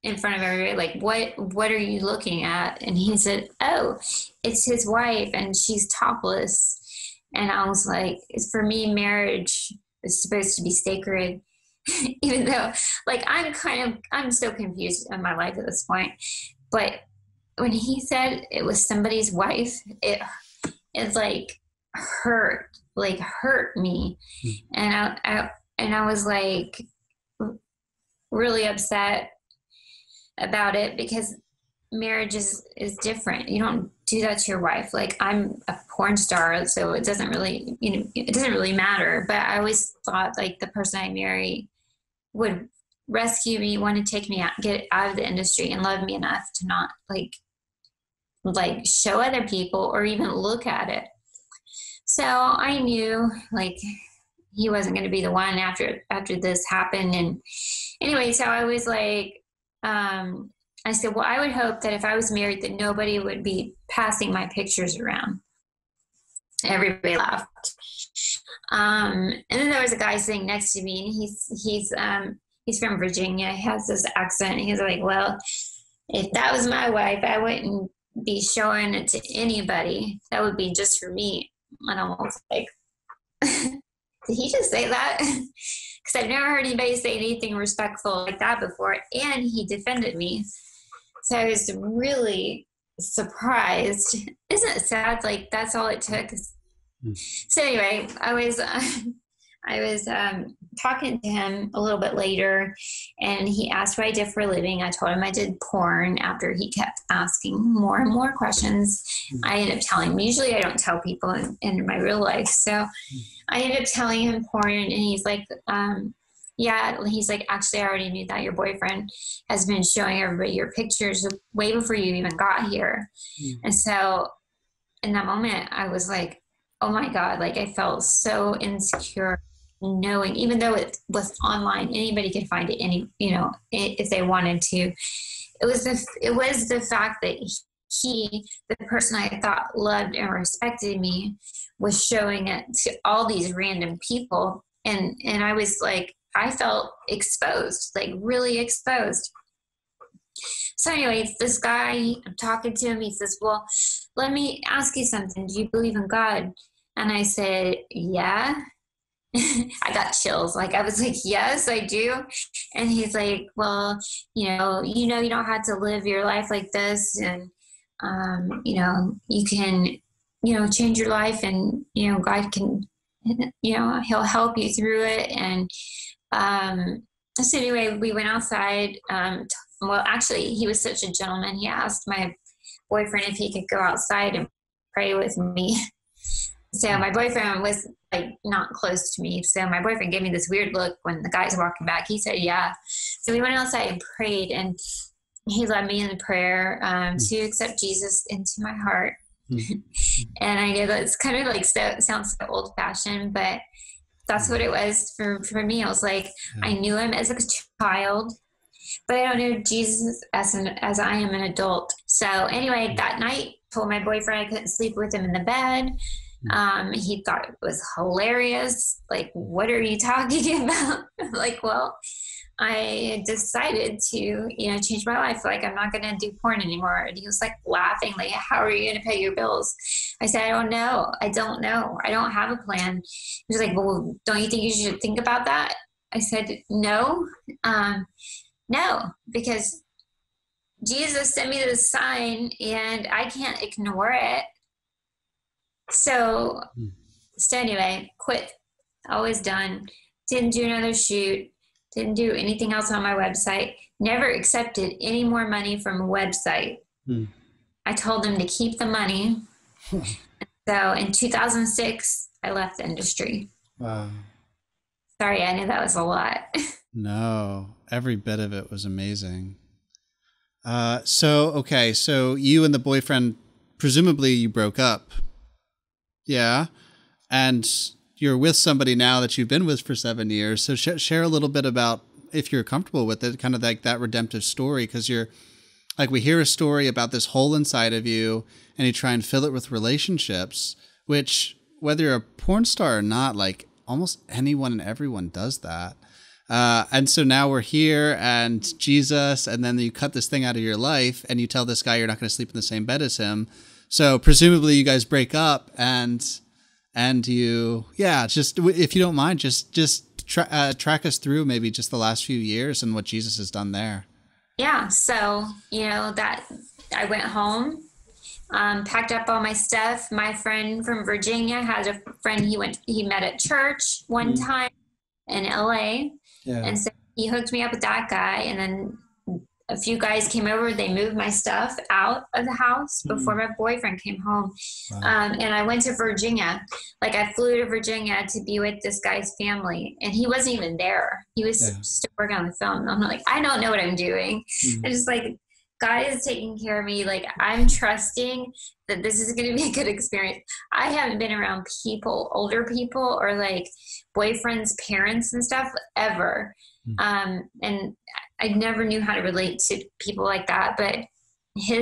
in front of everybody, like, what are you looking at? And he said, oh, it's his wife, and she's topless. And I was like, for me, marriage is supposed to be sacred, even though, like, I'm so confused in my life at this point. But when he said it was somebody's wife, it's like hurt me. And I was like really upset about it, because marriage is different. You don't do that to your wife. Like, I'm a porn star, so it doesn't really matter. But I always thought, like, the person I marry would rescue me, want to take me out, get out of the industry, and love me enough to not like show other people or even look at it. So I knew, like, he wasn't going to be the one after this happened. And anyway, so I was like, I said, well, I would hope that if I was married, that nobody would be passing my pictures around. Everybody laughed. And then there was a guy sitting next to me, and he's from Virginia. He has this accent. He's like, well, if that was my wife, I wouldn't be showing it to anybody. That would be just for me. And I was like, did he just say that? Because I've never heard anybody say anything respectful like that before. And he defended me. So I was really surprised. Isn't it sad? Like, that's all it took. So anyway, I was talking to him a little bit later, and he asked what I did for a living. I told him I did porn. After he kept asking more and more questions, I ended up telling him. Usually I don't tell people in my real life. So I ended up telling him porn, and he's like, yeah, he's like, actually, I already knew that your boyfriend has been showing everybody your pictures way before you even got here. And so in that moment, I was like, oh my God, like I felt so insecure knowing, even though it was online, anybody could find it if they wanted to. It was the fact that he, the person I thought loved and respected me, was showing it to all these random people. And I was like, I felt exposed, like really exposed. So anyway, this guy, I'm talking to him, he says, well, let me ask you something. Do you believe in God? And I said, yeah. I got chills. Like, I was like, yes, I do. And he's like, well, you don't have to live your life like this. And, you can, change your life, and, God can, he'll help you through it. And, so anyway, we went outside. Well, actually, he was such a gentleman. He asked my boyfriend if he could go outside and pray with me. So my boyfriend was like not close to me. So my boyfriend gave me this weird look when the guys were walking back. He said, yeah. So we went outside and prayed, and he led me in the prayer to accept Jesus into my heart. And I know that's kind of like, sounds so old fashioned, but that's what it was for me. I was like, I knew him as a child, but I don't know Jesus as I am an adult. So anyway, that night, told my boyfriend I couldn't sleep with him in the bed. He thought it was hilarious. Like, what are you talking about? Like, well, I decided to, change my life. Like, I'm not going to do porn anymore. And he was like laughing, like, how are you going to pay your bills? I said, I don't know. I don't have a plan. He was like, well, don't you think you should think about that? I said, no, because Jesus sent me this sign and I can't ignore it. So anyway, quit. Always done. Didn't do another shoot. Didn't do anything else on my website. Never accepted any more money from a website. I told them to keep the money. So in 2006, I left the industry. Wow. Sorry, I knew that was a lot. No, every bit of it was amazing. So you and the boyfriend, presumably you broke up. Yeah. And you're with somebody now that you've been with for 7 years. So share a little bit about, if you're comfortable with it, kind of like that redemptive story. Because you're like, we hear a story about this hole inside of you and you try and fill it with relationships, which whether you're a porn star or not, like almost anyone and everyone does that. And so now we're here and Jesus, and then you cut this thing out of your life and you tell this guy you're not going to sleep in the same bed as him. So presumably you guys break up and you, just, if you don't mind, just track us through maybe just the last few years and what Jesus has done there. Yeah. So, that I went home, packed up all my stuff. My friend from Virginia had a friend he met at church one time in LA. Yeah. And so he hooked me up with that guy, and then a few guys came over. They moved my stuff out of the house before my boyfriend came home. Wow. And I went to Virginia. Like, I flew to Virginia to be with this guy's family, and he wasn't even there. He was still working on the film. And I'm like, I don't know what I'm doing. And just like, God is taking care of me. Like, I'm trusting that this is going to be a good experience. I haven't been around older people, or like boyfriends' parents and stuff ever. And I never knew how to relate to people like that, but he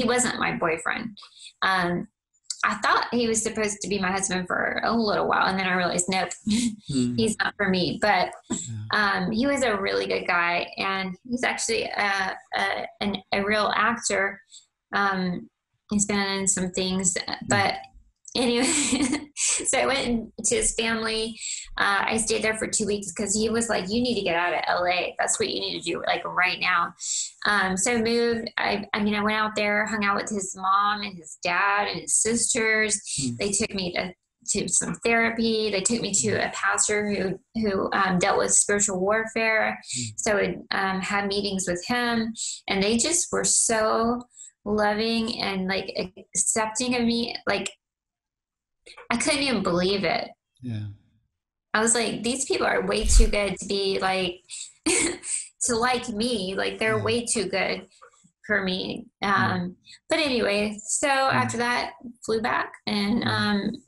wasn't my boyfriend. I thought he was supposed to be my husband for a little while, and then I realized, nope, he's not for me. But he was a really good guy, and he's actually a real actor. He's been in some things, but anyway, so I went to his family. I stayed there for 2 weeks because he was like, you need to get out of LA. That's what you need to do, like, right now. So I moved. I went out there, hung out with his mom and his dad and his sisters. They took me to some therapy. They took me to a pastor who dealt with spiritual warfare. So I had meetings with him, and they just were so loving and like accepting of me. Like, I couldn't even believe it. Yeah. I was like, these people are way too good to be like, to like me. Like, they're way too good for me. But anyway, so after that, flew back and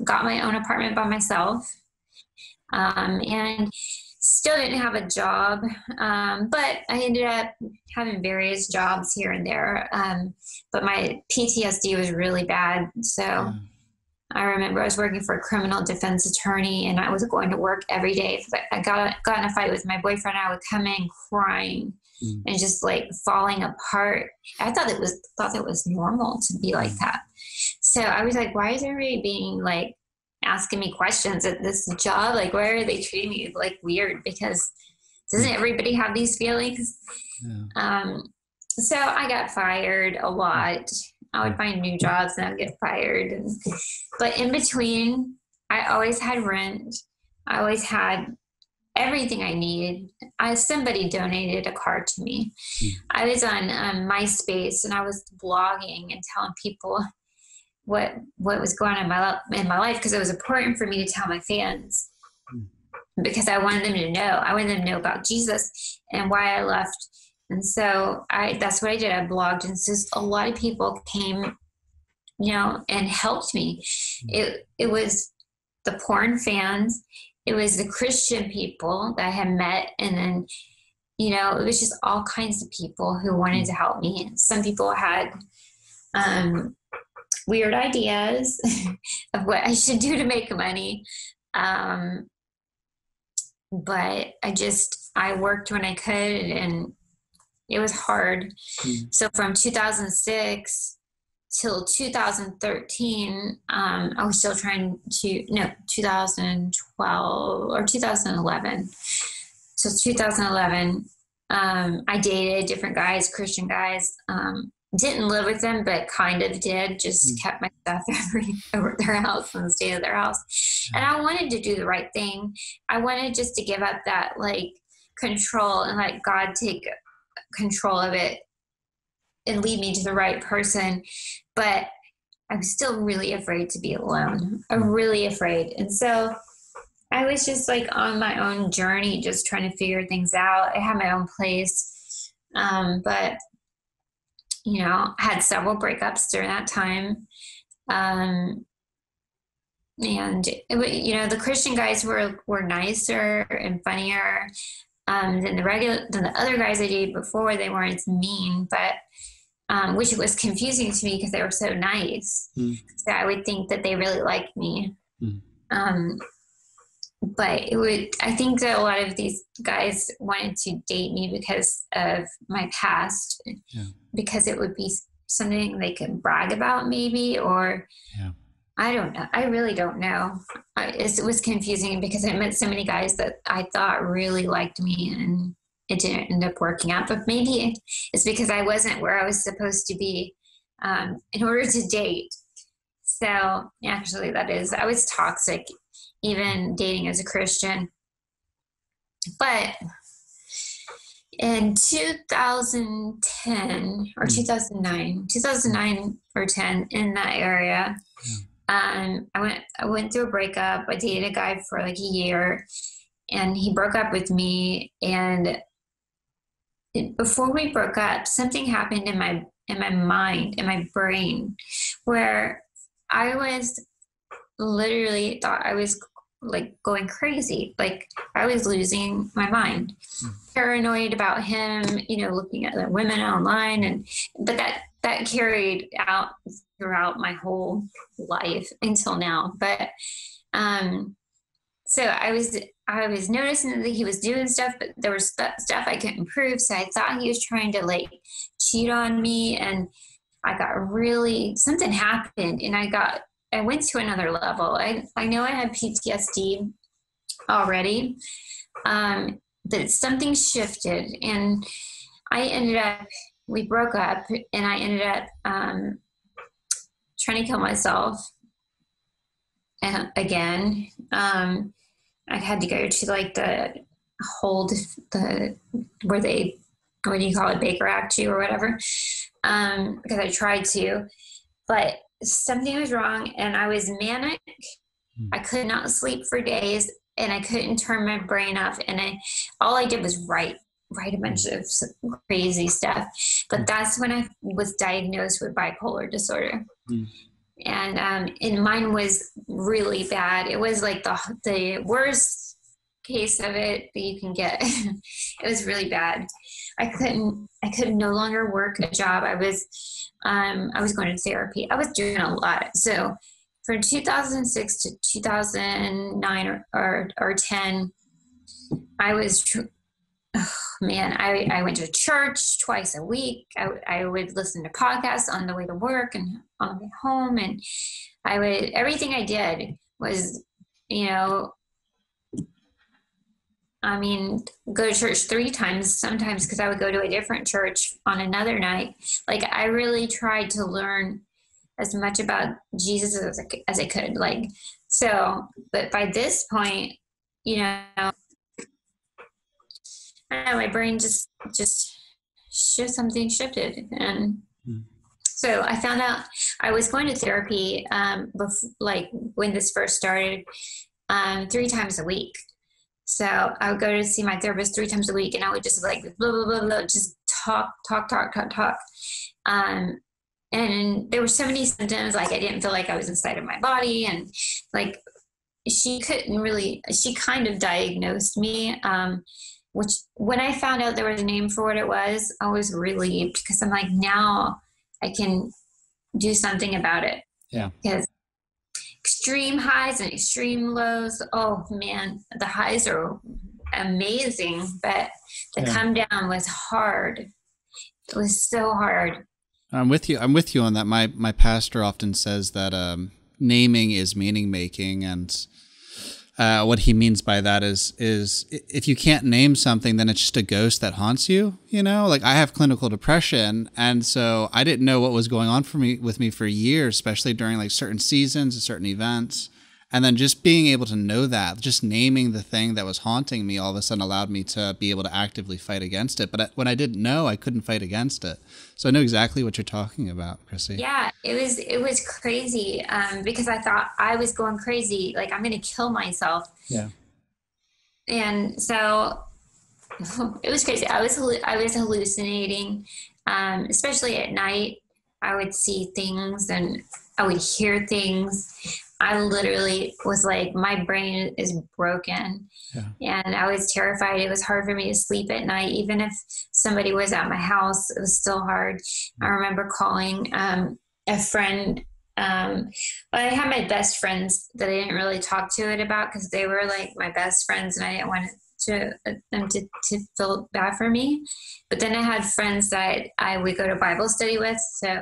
got my own apartment by myself. And still didn't have a job. But I ended up having various jobs here and there. But my PTSD was really bad. So I remember I was working for a criminal defense attorney, and I was going to work every day. If I got in a fight with my boyfriend, I would come in crying and just like falling apart. I thought it was normal to be like that. So I was like, why is everybody being like asking me questions at this job? Like, why are they treating me like weird? Because doesn't everybody have these feelings? So I got fired a lot. I would find new jobs and I'd get fired. But in between, I always had rent. I always had everything I needed. Somebody donated a car to me. I was on MySpace, and I was blogging and telling people what was going on in my life, because it was important for me to tell my fans, because I wanted them to know. I wanted them to know about Jesus and why I left. And so that's what I did. I blogged, and just a lot of people came, and helped me. It was the porn fans. It was the Christian people that I had met. And then, it was just all kinds of people who wanted to help me. And some people had weird ideas of what I should do to make money. But I worked when I could, and it was hard. So from 2006 till 2013, I was still 2012 or 2011. So 2011, I dated different guys, Christian guys. Didn't live with them, but kind of did. Just kept my stuff over at their house and stayed at their house. And I wanted to do the right thing. I wanted just to give up that like control and let God take control of it and lead me to the right person. But I'm still really afraid to be alone. I'm really afraid. And so I was just like on my own journey, just trying to figure things out. I had my own place. But I had several breakups during that time. And the Christian guys were nicer and funnier than the other guys I dated before. They weren't as mean, but which was confusing to me because they were so nice. So I would think that they really liked me. But I think that a lot of these guys wanted to date me because of my past, because it would be something they could brag about maybe, or I don't know. I really don't know. It was confusing because I met so many guys that I thought really liked me, and it didn't end up working out. But maybe it's because I wasn't where I was supposed to be in order to date. So actually I was toxic, even dating as a Christian. But in 2010 or 2009 or 10, in that area, I went through a breakup. I dated a guy for like a year, and he broke up with me. And before we broke up, something happened in my mind, in my brain, where I was literally thought I was like going crazy. Like I was losing my mind, paranoid about him, looking at the women online. But that carried out throughout my whole life until now. But, so I was noticing that he was doing stuff, but there was stuff I couldn't prove. So I thought he was trying to like cheat on me, and I got something happened, and I went to another level. I know I had PTSD already, but something shifted, and we broke up, and I ended up trying to kill myself again. I had to go to like where they, what do you call it, Baker Act you or whatever, because I tried to, but something was wrong, and I was manic. I could not sleep for days, and I couldn't turn my brain off, and all I did was write a bunch of crazy stuff. But that's when I was diagnosed with bipolar disorder. And mine was really bad. It was like the worst case of it that you can get. It was really bad. I could no longer work a job. I was going to therapy. I was doing a lot. So from 2006 to 2009 or 10, I was, I went to church twice a week. I would listen to podcasts on the way to work and on the way home. And everything I did was, go to church 3 times sometimes, because I would go to a different church on another night. Like I really tried to learn as much about Jesus as I could. Like, so, but by this point, my brain just something shifted. And so I found out I was going to therapy, like when this first started, 3 times a week. So I would go to see my therapist 3 times a week, and I would just like blah, blah, blah, blah, just talk. And there were so many symptoms, like I didn't feel like I was inside of my body. And like, she kind of diagnosed me, which when I found out there was a name for what it was, I was relieved, because I'm like, now I can do something about it. Yeah. Because extreme highs and extreme lows, oh man, the highs are amazing, but the come down was hard. It was so hard. I'm with you on that. My pastor often says that naming is meaning making, and what he means by that is if you can't name something, then it's just a ghost that haunts you. Like I have clinical depression, and so I didn't know what was going on with me for years, especially during like certain seasons and certain events. And then just being able to know that, just naming the thing that was haunting me, all of a sudden allowed me to be able to actively fight against it. But when I didn't know, I couldn't fight against it. So I know exactly what you're talking about, Crissy. Yeah, it was crazy, because I thought I was going crazy, like I'm going to kill myself. Yeah. And so it was crazy. I was hallucinating, especially at night. I would see things and I would hear things. I literally was like, my brain is broken. Yeah. And I was terrified. It was hard for me to sleep at night. Even if somebody was at my house, it was still hard. I remember calling a friend. I had my best friends that I didn't really talk to it about, because they were like my best friends, and I didn't want them to feel bad for me. But then I had friends that I would go to Bible study with, so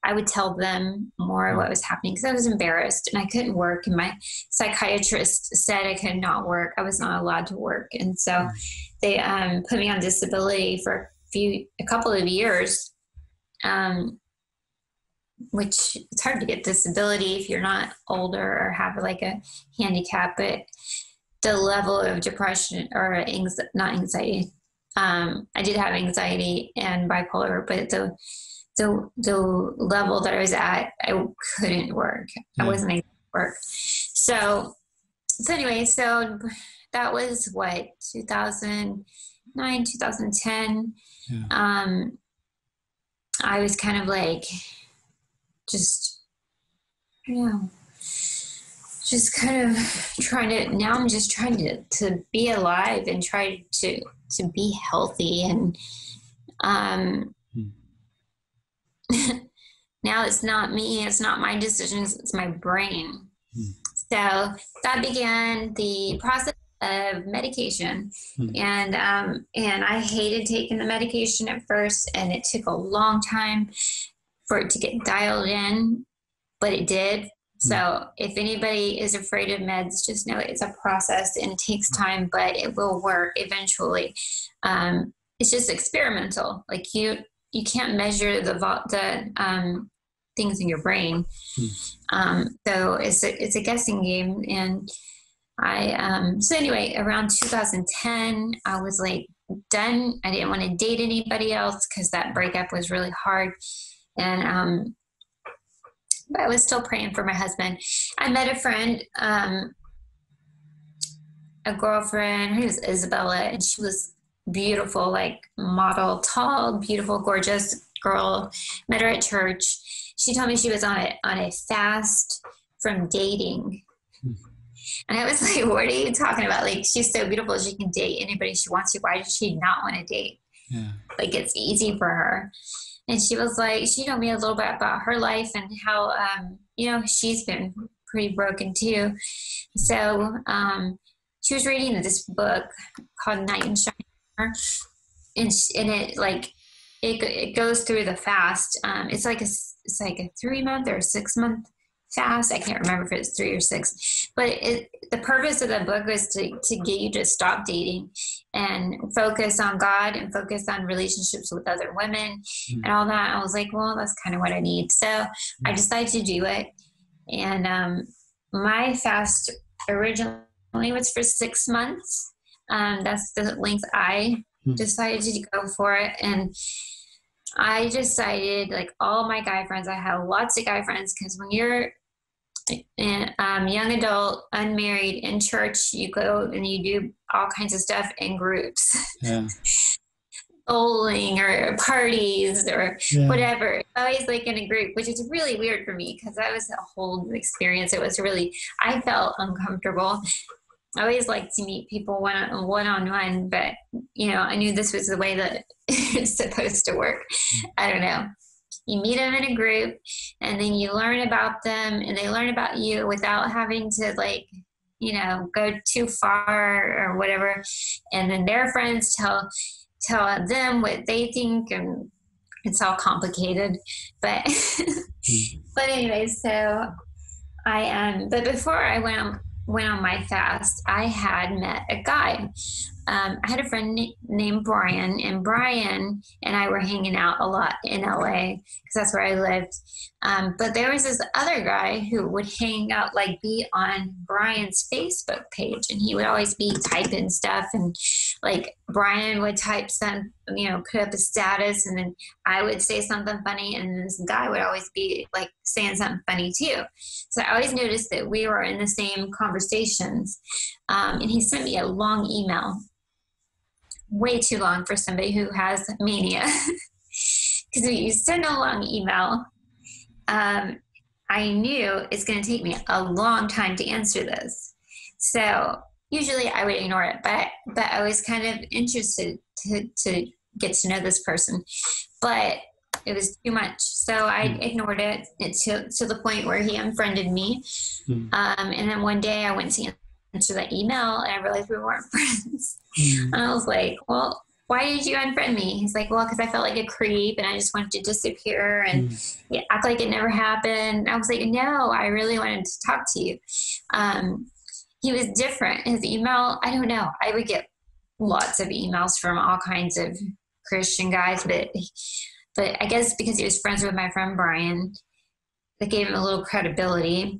I would tell them more what was happening, because I was embarrassed and I couldn't work, and my psychiatrist said I could not work. I was not allowed to work, and so they put me on disability for a couple of years, which it's hard to get disability if you're not older or have like a handicap, but the level of depression or not anxiety. I did have anxiety and bipolar, but the level that I was at, I couldn't work. I wasn't able to work. So anyway, so that was what, 2009, 2010. Yeah. I was kind of like, just just kind of I'm just trying to be alive and try to be healthy. And now it's not me, it's not my decisions, it's my brain. So that began the process of medication. And I hated taking the medication at first, and it took a long time for it to get dialed in, but it did. So if anybody is afraid of meds, just know it's a process and it takes time, but it will work eventually. It's just experimental. Like you can't measure the things in your brain. So it's a guessing game. And so anyway, around 2010, I was like done. I didn't want to date anybody else because that breakup was really hard. And, but I was still praying for my husband. I met a friend, a girlfriend. Her name was Isabella, and she was beautiful, like model, tall, beautiful, gorgeous girl. Met her at church. She told me she was on a fast from dating. And I was like, what are you talking about? Like, she's so beautiful. She can date anybody she wants to. Why does she not want to date? Yeah. Like, it's easy for her. And she was like, she told me a little bit about her life and how, she's been pretty broken too. So she was reading this book called Night and Shine. And it goes through the fast. It's like a 3-month or a 6-month fast. I can't remember if it's 3 or 6, but the purpose of the book was to get you to stop dating and focus on God and focus on relationships with other women and all that. I was like, well, that's kind of what I need. So I decided to do it. And my fast originally was for 6 months. That's the length I decided to go for it. And I decided, like all my guy friends, I have lots of guy friends, because when you're young adult, unmarried, in church, you go and you do all kinds of stuff in groups. Yeah. Bowling or parties or whatever. Always like in a group, which is really weird for me because that was a whole experience. I felt uncomfortable. I always like to meet people one-on-one, but I knew this was the way that it's supposed to work. I don't know. You meet them in a group, and then you learn about them, and they learn about you without having to go too far or whatever. And then their friends tell them what they think, and it's all complicated. But but anyway, so but before I went on my fast, I had met a guy. I had a friend named Brian, and Brian and I were hanging out a lot in LA because that's where I lived. But there was this other guy who would hang out, like be on Brian's Facebook page, and he would always be typing stuff, and like Brian would type some, put up a status, and then I would say something funny, and this guy would always be like saying something funny too. So I always noticed that we were in the same conversations. And he sent me a long email, way too long for somebody who has mania. Because when you send a long email, I knew it's going to take me a long time to answer this. So usually I would ignore it, but I was kind of interested to get to know this person. But it was too much. So I ignored it to the point where he unfriended me. And then one day I went to answer that email, and I realized we weren't friends. And I was like, well, why did you unfriend me? He's like, well, because I felt like a creep and I just wanted to disappear and act like it never happened. I was like, no, I really wanted to talk to you. He was different. His email, I don't know. I would get lots of emails from all kinds of Christian guys, but I guess because he was friends with my friend Brian, that gave him a little credibility.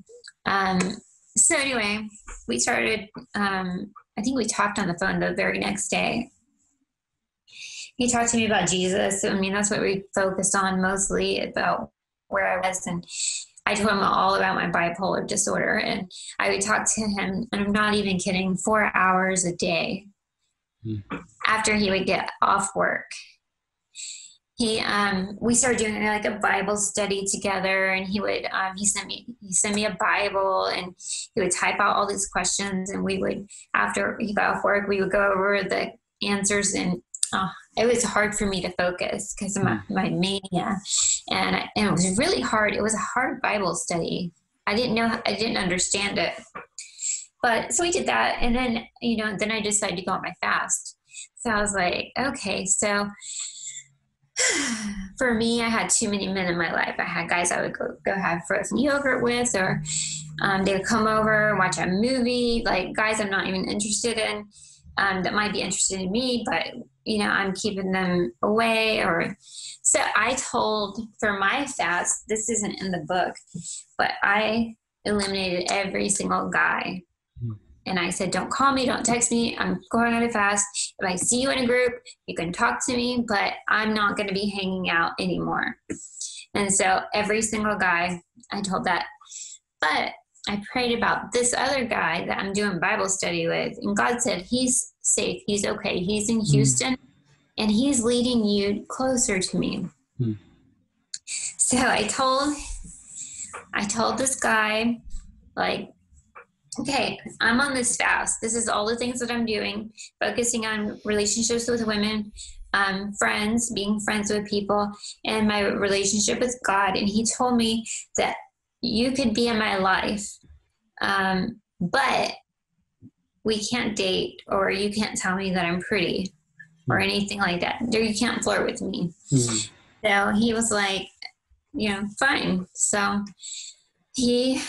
So anyway, we started, I think we talked on the phone the very next day. He talked to me about Jesus. I mean, that's what we focused on mostly, about where I was. And I told him all about my bipolar disorder. And I would talk to him, and I'm not even kidding, 4 hours a day after he would get off work. we started doing like a Bible study together, and he sent me a Bible, and he would type out all these questions, and we would, after he got off work, we would go over the answers, and it was hard for me to focus because of my mania, and it was really hard. It was a hard Bible study. I didn't understand it, but so we did that, and then then I decided to go on my fast. So I was like, okay, so for me, I had too many men in my life. I had guys I would go have frozen yogurt with, or they would come over and watch a movie, like guys I'm not even interested in, that might be interested in me, but I'm keeping them away. Or so I told, for my fast, this isn't in the book, but I eliminated every single guy. And I said, don't call me, don't text me. I'm going on a fast. If I see you in a group, you can talk to me, but I'm not going to be hanging out anymore. And so every single guy, I told that. But I prayed about this other guy that I'm doing Bible study with. And God said, he's safe. He's okay. He's in Houston, and he's leading you closer to me. So I told this guy, like, okay, I'm on this fast. This is all the things that I'm doing, focusing on relationships with women, friends, being friends with people, and my relationship with God. And he told me that you could be in my life, but we can't date, or you can't tell me that I'm pretty or anything like that. Or you can't flirt with me. So he was like, fine. So he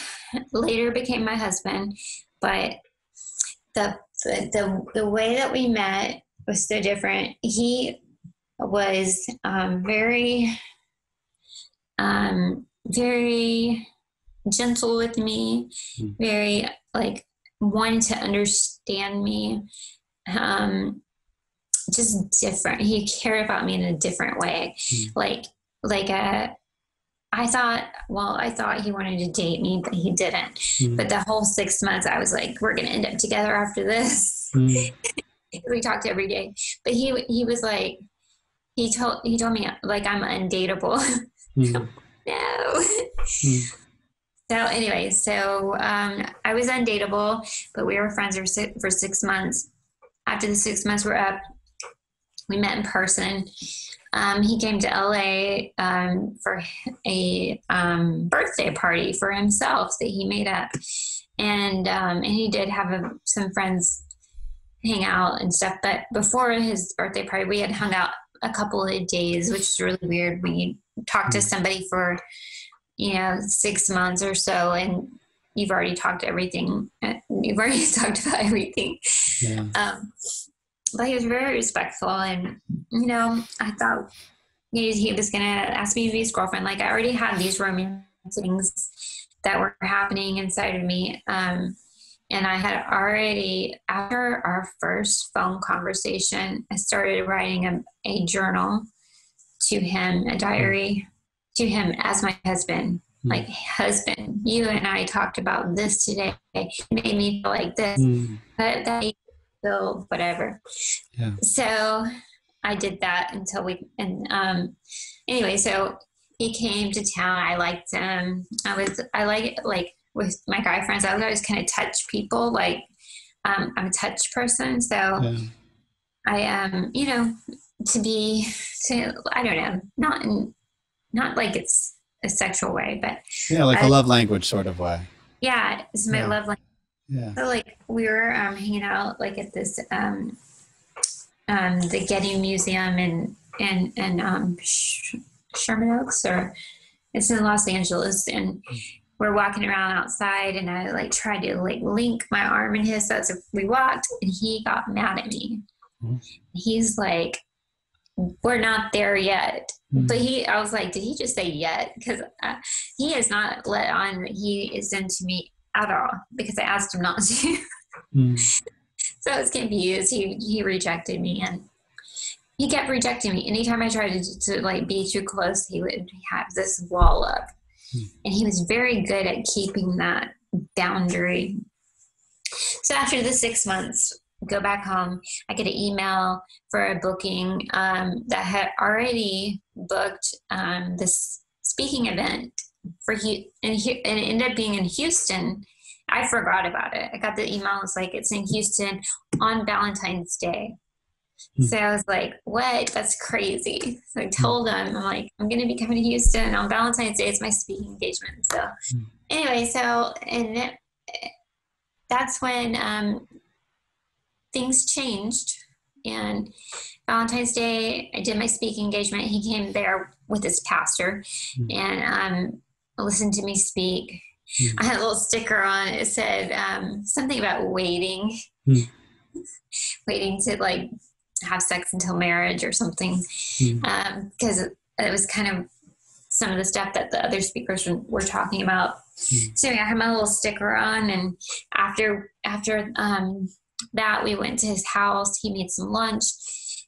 later became my husband, but the way that we met was so different. He was very very gentle with me, very like wanting to understand me, just different. He cared about me in a different way, I thought he wanted to date me, but he didn't. But the whole 6 months, I was like, we're going to end up together after this. We talked every day. But he was like, he told me, like, I'm undateable. No. So anyway, I was undateable, but we were friends for 6 months. After the 6 months were up, we met in person. He came to LA for a birthday party for himself that he made up, and he did have some friends hang out and stuff. But before his birthday party, we had hung out a couple of days, which is really weird when you talk to somebody for 6 months or so, and you've already talked everything. You've already talked about everything. Yeah. But he was very respectful, and I thought he was gonna ask me to be his girlfriend. Like, I already had these romance things that were happening inside of me, and I had already, after our first phone conversation, I started writing a journal to him, a diary to him as my husband. Like, husband, you and I talked about this today. It made me feel like this, but that made me feel whatever. Yeah. So I did that until anyway, so he came to town. I liked him. I like with my guy friends, I would always kind of touch people. Like, I'm a touch person. So I I don't know, not like it's a sexual way, but like a love language sort of way. Yeah. It's my love language. Yeah. So like we were hanging out like at this the Getty Museum in Sherman Oaks, or it's in Los Angeles, and we're walking around outside, and I like tried to like link my arm in his, so we walked, and he got mad at me. He's like, we're not there yet. But I was like, did he just say yet? Because he has not let on that he is into me at all, because I asked him not to. So I was confused. He rejected me, and he kept rejecting me. Anytime I tried to like be too close, he would have this wall up. And he was very good at keeping that boundary. So after the 6 months go back home, I get an email for a booking that had already booked this speaking event and it ended up being in Houston. I forgot about it. I got the email. It's like, it's in Houston on Valentine's Day. So I was like, what? That's crazy. So I told him, I'm like, I'm going to be coming to Houston on Valentine's Day. It's my speaking engagement. So anyway, that's when things changed. And Valentine's Day, I did my speaking engagement. He came there with his pastor and listened to me speak. I had a little sticker on it. It said something about waiting to like have sex until marriage or something. Because it was kind of some of the stuff that the other speakers were talking about. So yeah, I had my little sticker on, and after that, we went to his house. He made some lunch,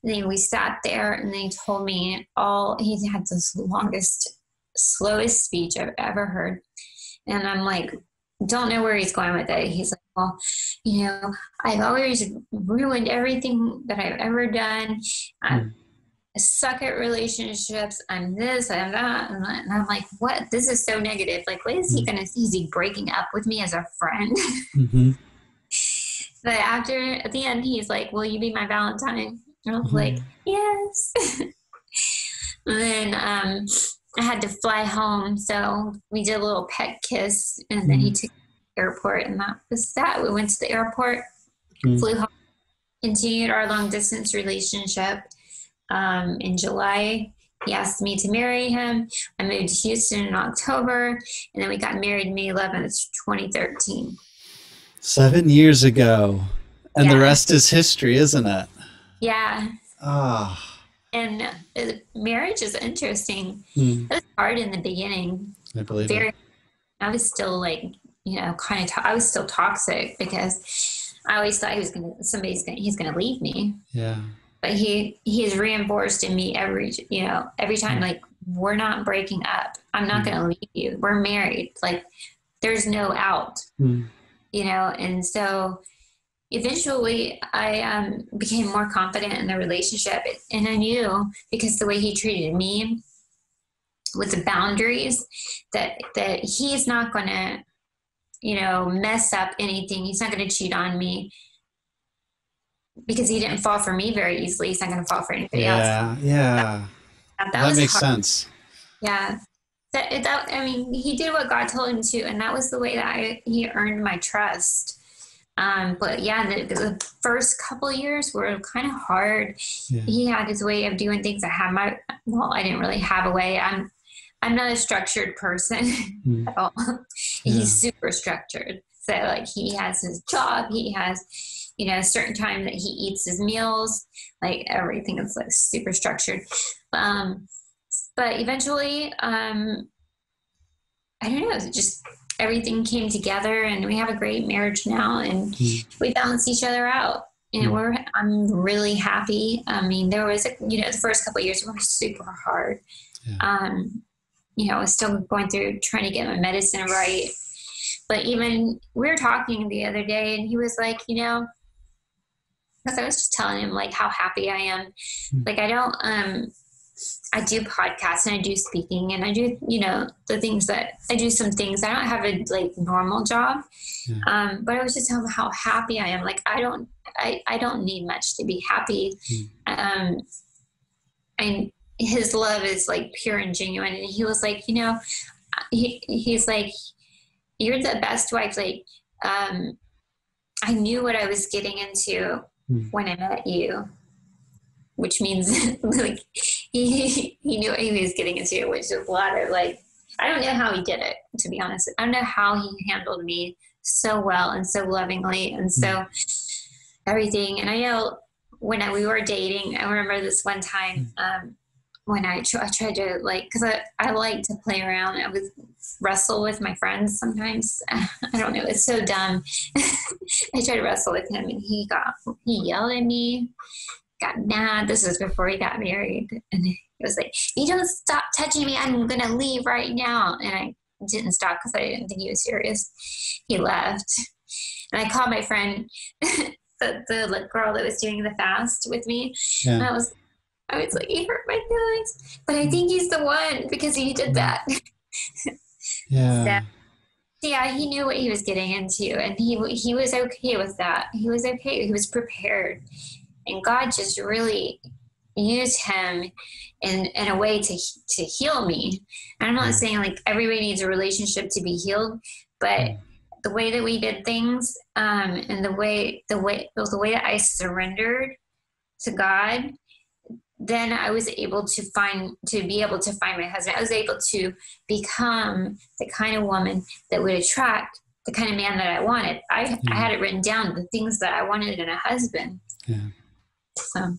and then we sat there, and they told me he had the longest, slowest speech I've ever heard. And I'm like, don't know where he's going with it. He's like, well, I've always ruined everything that I've ever done. I suck at relationships. I'm this, I'm that. And I'm like, what? This is so negative. Like, what is he going to see? Is he breaking up with me as a friend? But at the end, he's like, will you be my Valentine? And I was like, yes. And then, I had to fly home, so we did a little pet kiss, and then he took me to the airport, and that was that. We went to the airport, flew home, continued our long-distance relationship. In July, he asked me to marry him. I moved to Houston in October, and then we got married May 11th, 2013. 7 years ago, and the rest is history, isn't it? Yeah. And marriage is interesting. It was hard in the beginning. I believe it. I was still like, I was still toxic because I always thought he's going to leave me. Yeah. But he has reinforced in me every time, like, we're not breaking up. I'm not going to leave you. We're married. Like, there's no out, and so eventually I became more confident in the relationship, and I knew, because the way he treated me with the boundaries, that he's not going to, mess up anything. He's not going to cheat on me, because he didn't fall for me very easily. He's not going to fall for anybody else. Yeah. That makes sense. Yeah. He did what God told him to, and that was the way that he earned my trust. But yeah, the first couple of years were kind of hard. Yeah. He had his way of doing things. I didn't really have a way. I'm not a structured person at all. Yeah. He's super structured. So like, he has his job. He has, a certain time that he eats his meals. Like, everything is like super structured. But eventually, I don't know, just everything came together, and we have a great marriage now, and we balance each other out, and I'm really happy. I mean, there was, the first couple of years were super hard. Yeah. I was still going through trying to get my medicine right. But even we were talking the other day, and he was like, because I was just telling him like how happy I am. Like, I do podcasts, and I do speaking, and I do, the things that I do, some things. I don't have a like normal job. Yeah. But I was just telling him how happy I am. Like, I don't need much to be happy. And his love is like pure and genuine. And he was like, he's like, you're the best wife. Like, I knew what I was getting into when I met you, which means like he knew what he was getting into, which is a lot of like, I don't know how he did it, to be honest. I don't know how he handled me so well and so lovingly and so everything. And I know when we were dating, I remember this one time when I tried to like, because I like to play around. I would wrestle with my friends sometimes. I don't know. It's so dumb. I tried to wrestle with him, and he yelled at me, got mad. This was before he got married. And he was like, if you don't stop touching me, I'm going to leave right now. And I didn't stop because I didn't think he was serious. He left. And I called my friend the girl that was doing the fast with me. And Yeah. I was like, he hurt my feelings, but I think he's the one because he did that. So Yeah. yeah, he knew what he was getting into, and he was okay with that. He was okay. He was prepared, and God just really used him in a way to heal me. And I'm not saying like everybody needs a relationship to be healed, but the way that we did things, and the way that I surrendered to God, then I was able to be able to find my husband. I was able to become the kind of woman that would attract the kind of man that I wanted. I had it written down, the things that I wanted in a husband. Yeah. So,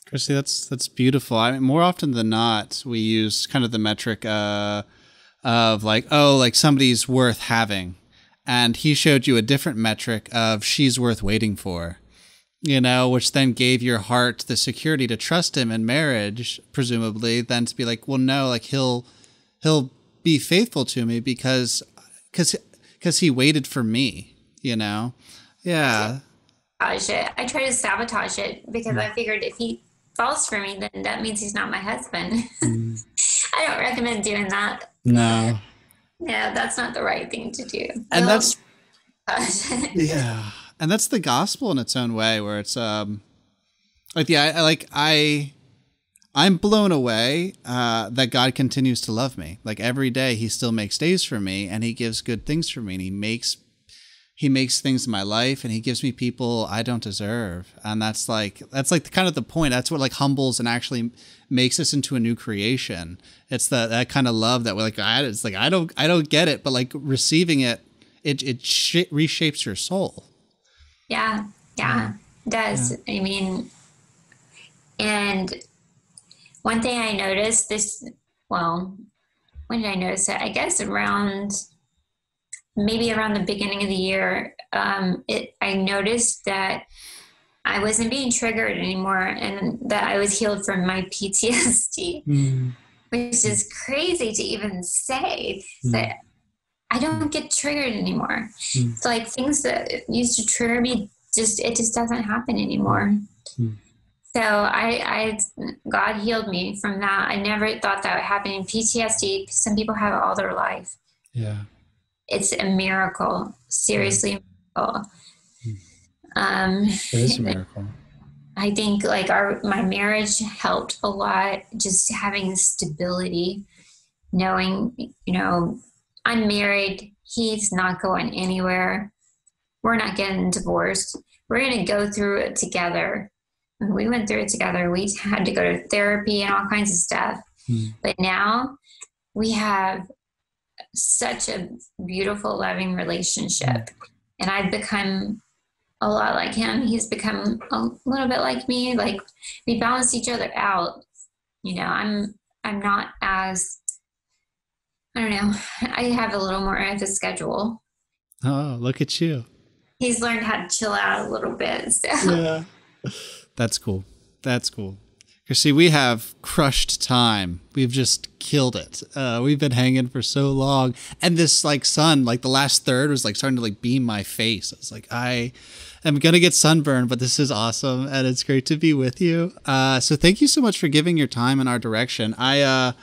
Crissy, that's beautiful. I mean, more often than not, we use kind of the metric of like, oh, like somebody's worth having. And he showed you a different metric of she's worth waiting for, you know, which then gave your heart the security to trust him in marriage, presumably, then to be like, well, no, like he'll be faithful to me because he waited for me, you know? Yeah. I try to sabotage it because I figured if he falls for me, then that means he's not my husband. I don't recommend doing that. No. No, that's not the right thing to do. And that's, yeah. And that's the gospel in its own way, where it's like, yeah, I'm blown away that God continues to love me. Like every day, He still makes days for me, and He gives good things for me, and He makes things in my life, and He gives me people I don't deserve. And that's like kind of the point. That's what like humbles and actually makes us into a new creation. It's that kind of love that we're like, it's like I don't get it, but like receiving it reshapes your soul. Yeah, it does. Yeah. I mean, and one thing I noticed when did I notice it? I guess maybe around the beginning of the year, I noticed that I wasn't being triggered anymore, and that I was healed from my PTSD, which is crazy to even say that I don't get triggered anymore. It's like things that used to trigger me, it just doesn't happen anymore. So God healed me from that. I never thought that would happen. In PTSD, some people have it all their life. Yeah. It's a miracle, seriously, a miracle. It is a miracle. I think like my marriage helped a lot, just having stability, knowing, you know, I'm married. He's not going anywhere. We're not getting divorced. We're going to go through it together. And we went through it together. We had to go to therapy and all kinds of stuff. But now we have such a beautiful, loving relationship. And I've become a lot like him. He's become a little bit like me. Like we balance each other out. You know, I'm not as, I don't know. I have a little more of a schedule. Oh, look at you. He's learned how to chill out a little bit. So. Yeah. That's cool. That's cool. Crissy, we have crushed time. We've just killed it. We've been hanging for so long. And this like sun, like the last third was like starting to like beam my face. I was like, I am going to get sunburned, but this is awesome. And it's great to be with you. So thank you so much for giving your time in our direction. I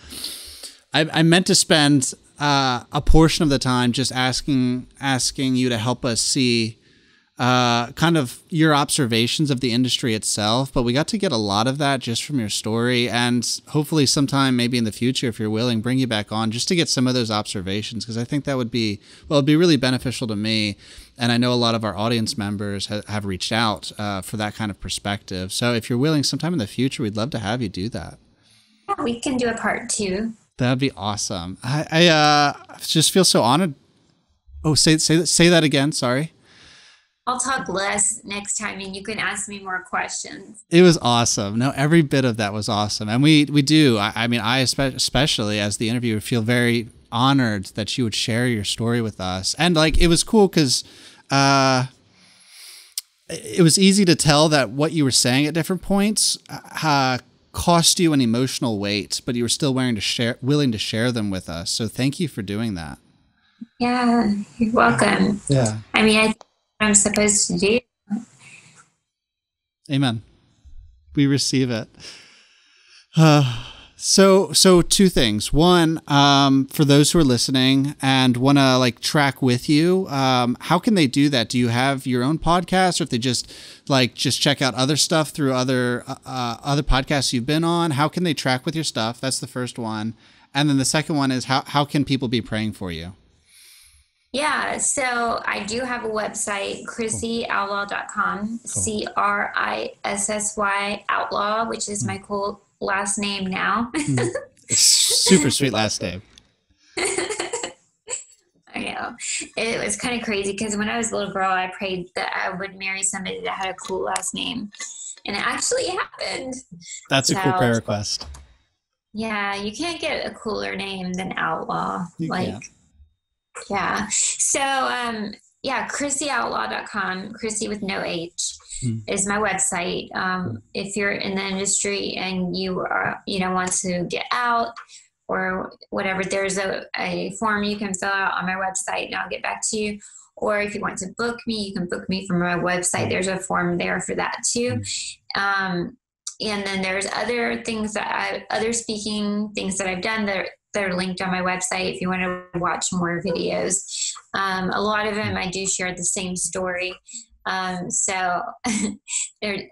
meant to spend a portion of the time just asking you to help us see kind of your observations of the industry itself, but we got to get a lot of that just from your story, and hopefully sometime maybe in the future, if you're willing, bring you back on just to get some of those observations, because I think that would be, well, it'd be really beneficial to me, and I know a lot of our audience members have reached out for that kind of perspective. So if you're willing, sometime in the future, we'd love to have you do that. Yeah, we can do a part 2. That'd be awesome. I just feel so honored. Oh, say that again. Sorry. I'll talk less next time, and you can ask me more questions. It was awesome. No, every bit of that was awesome. And we do. I mean, I especially as the interviewer feel very honored that you would share your story with us. And like, it was cool because it was easy to tell that what you were saying at different points cost you an emotional weight, but you were still willing to share them with us. So thank you for doing that. Yeah, you're welcome. Yeah. I mean, I'm supposed to do. Amen. We receive it. So two things. One, for those who are listening and want to like track with you, how can they do that? Do you have your own podcast, or if they just check out other stuff through other podcasts you've been on? How can they track with your stuff? That's the first one. And then the second one is how can people be praying for you? Yeah, so I do have a website, CrissyOutlaw.com, Crissy Outlaw, which is my cool last name now. Super sweet last name. I know. It was kind of crazy because when I was a little girl, I prayed that I would marry somebody that had a cool last name. And it actually happened. That's a cool prayer request. Yeah, you can't get a cooler name than Outlaw. You can't. Yeah. So, CrissyOutlaw.com, Crissy with no H, is my website. If you're in the industry and you are, want to get out or whatever, there's a form you can fill out on my website and I'll get back to you. Or if you want to book me, you can book me from my website. There's a form there for that too. And then there's other things other speaking things that I've done that are linked on my website if you want to watch more videos. A lot of them, I do share the same story. So you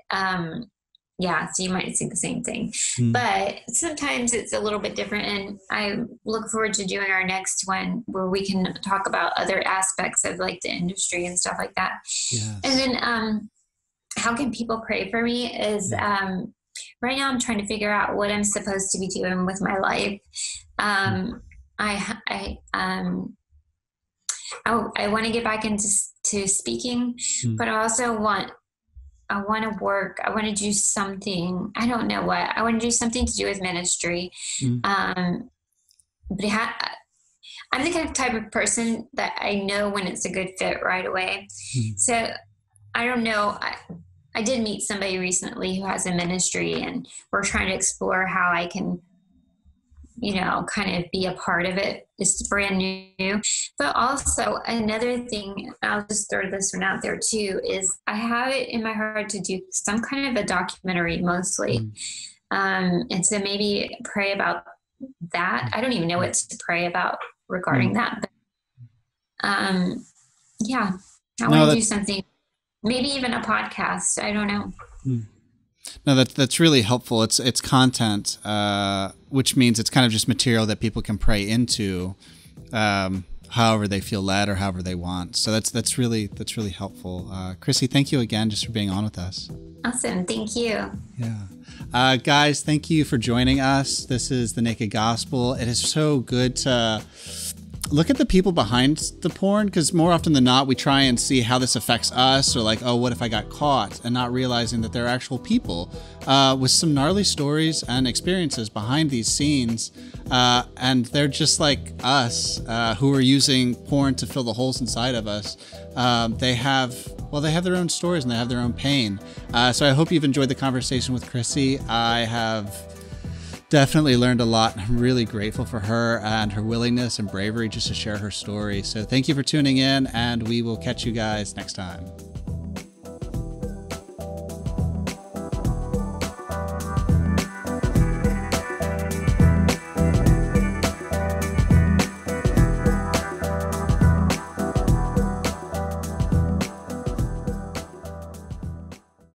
might see the same thing, but sometimes it's a little bit different. And I look forward to doing our next one where we can talk about other aspects of like the industry and stuff like that. Yes. And then, how can people pray for me is, right now I'm trying to figure out what I'm supposed to be doing with my life. I want to get back into speaking, but I also want to work. I want to do something. I don't know what. I want to do something to do with ministry. But I'm the kind of type of person that I know when it's a good fit right away. So I don't know. I did meet somebody recently who has a ministry, and we're trying to explore how I can, kind of be a part of it. It's brand new. But also another thing, I'll just throw this one out there too, is I have it in my heart to do some kind of a documentary mostly. And so maybe pray about that. I don't even know what to pray about regarding that. But, I want to do something. Maybe even a podcast. I don't know. No, that's really helpful. It's content, which means it's kind of just material that people can pray into, however they feel led or however they want. So that's really helpful. Crissy, thank you again just for being on with us. Awesome. Thank you. Yeah. Guys, thank you for joining us. This is The Naked Gospel. It is so good to look at the people behind the porn, because more often than not, we try and see how this affects us, or like, oh, what if I got caught, and not realizing that there are actual people with some gnarly stories and experiences behind these scenes. And they're just like us, who are using porn to fill the holes inside of us. They have their own stories and they have their own pain. So I hope you've enjoyed the conversation with Crissy. I have definitely learned a lot. I'm really grateful for her and her willingness and bravery just to share her story. So thank you for tuning in, and we will catch you guys next time.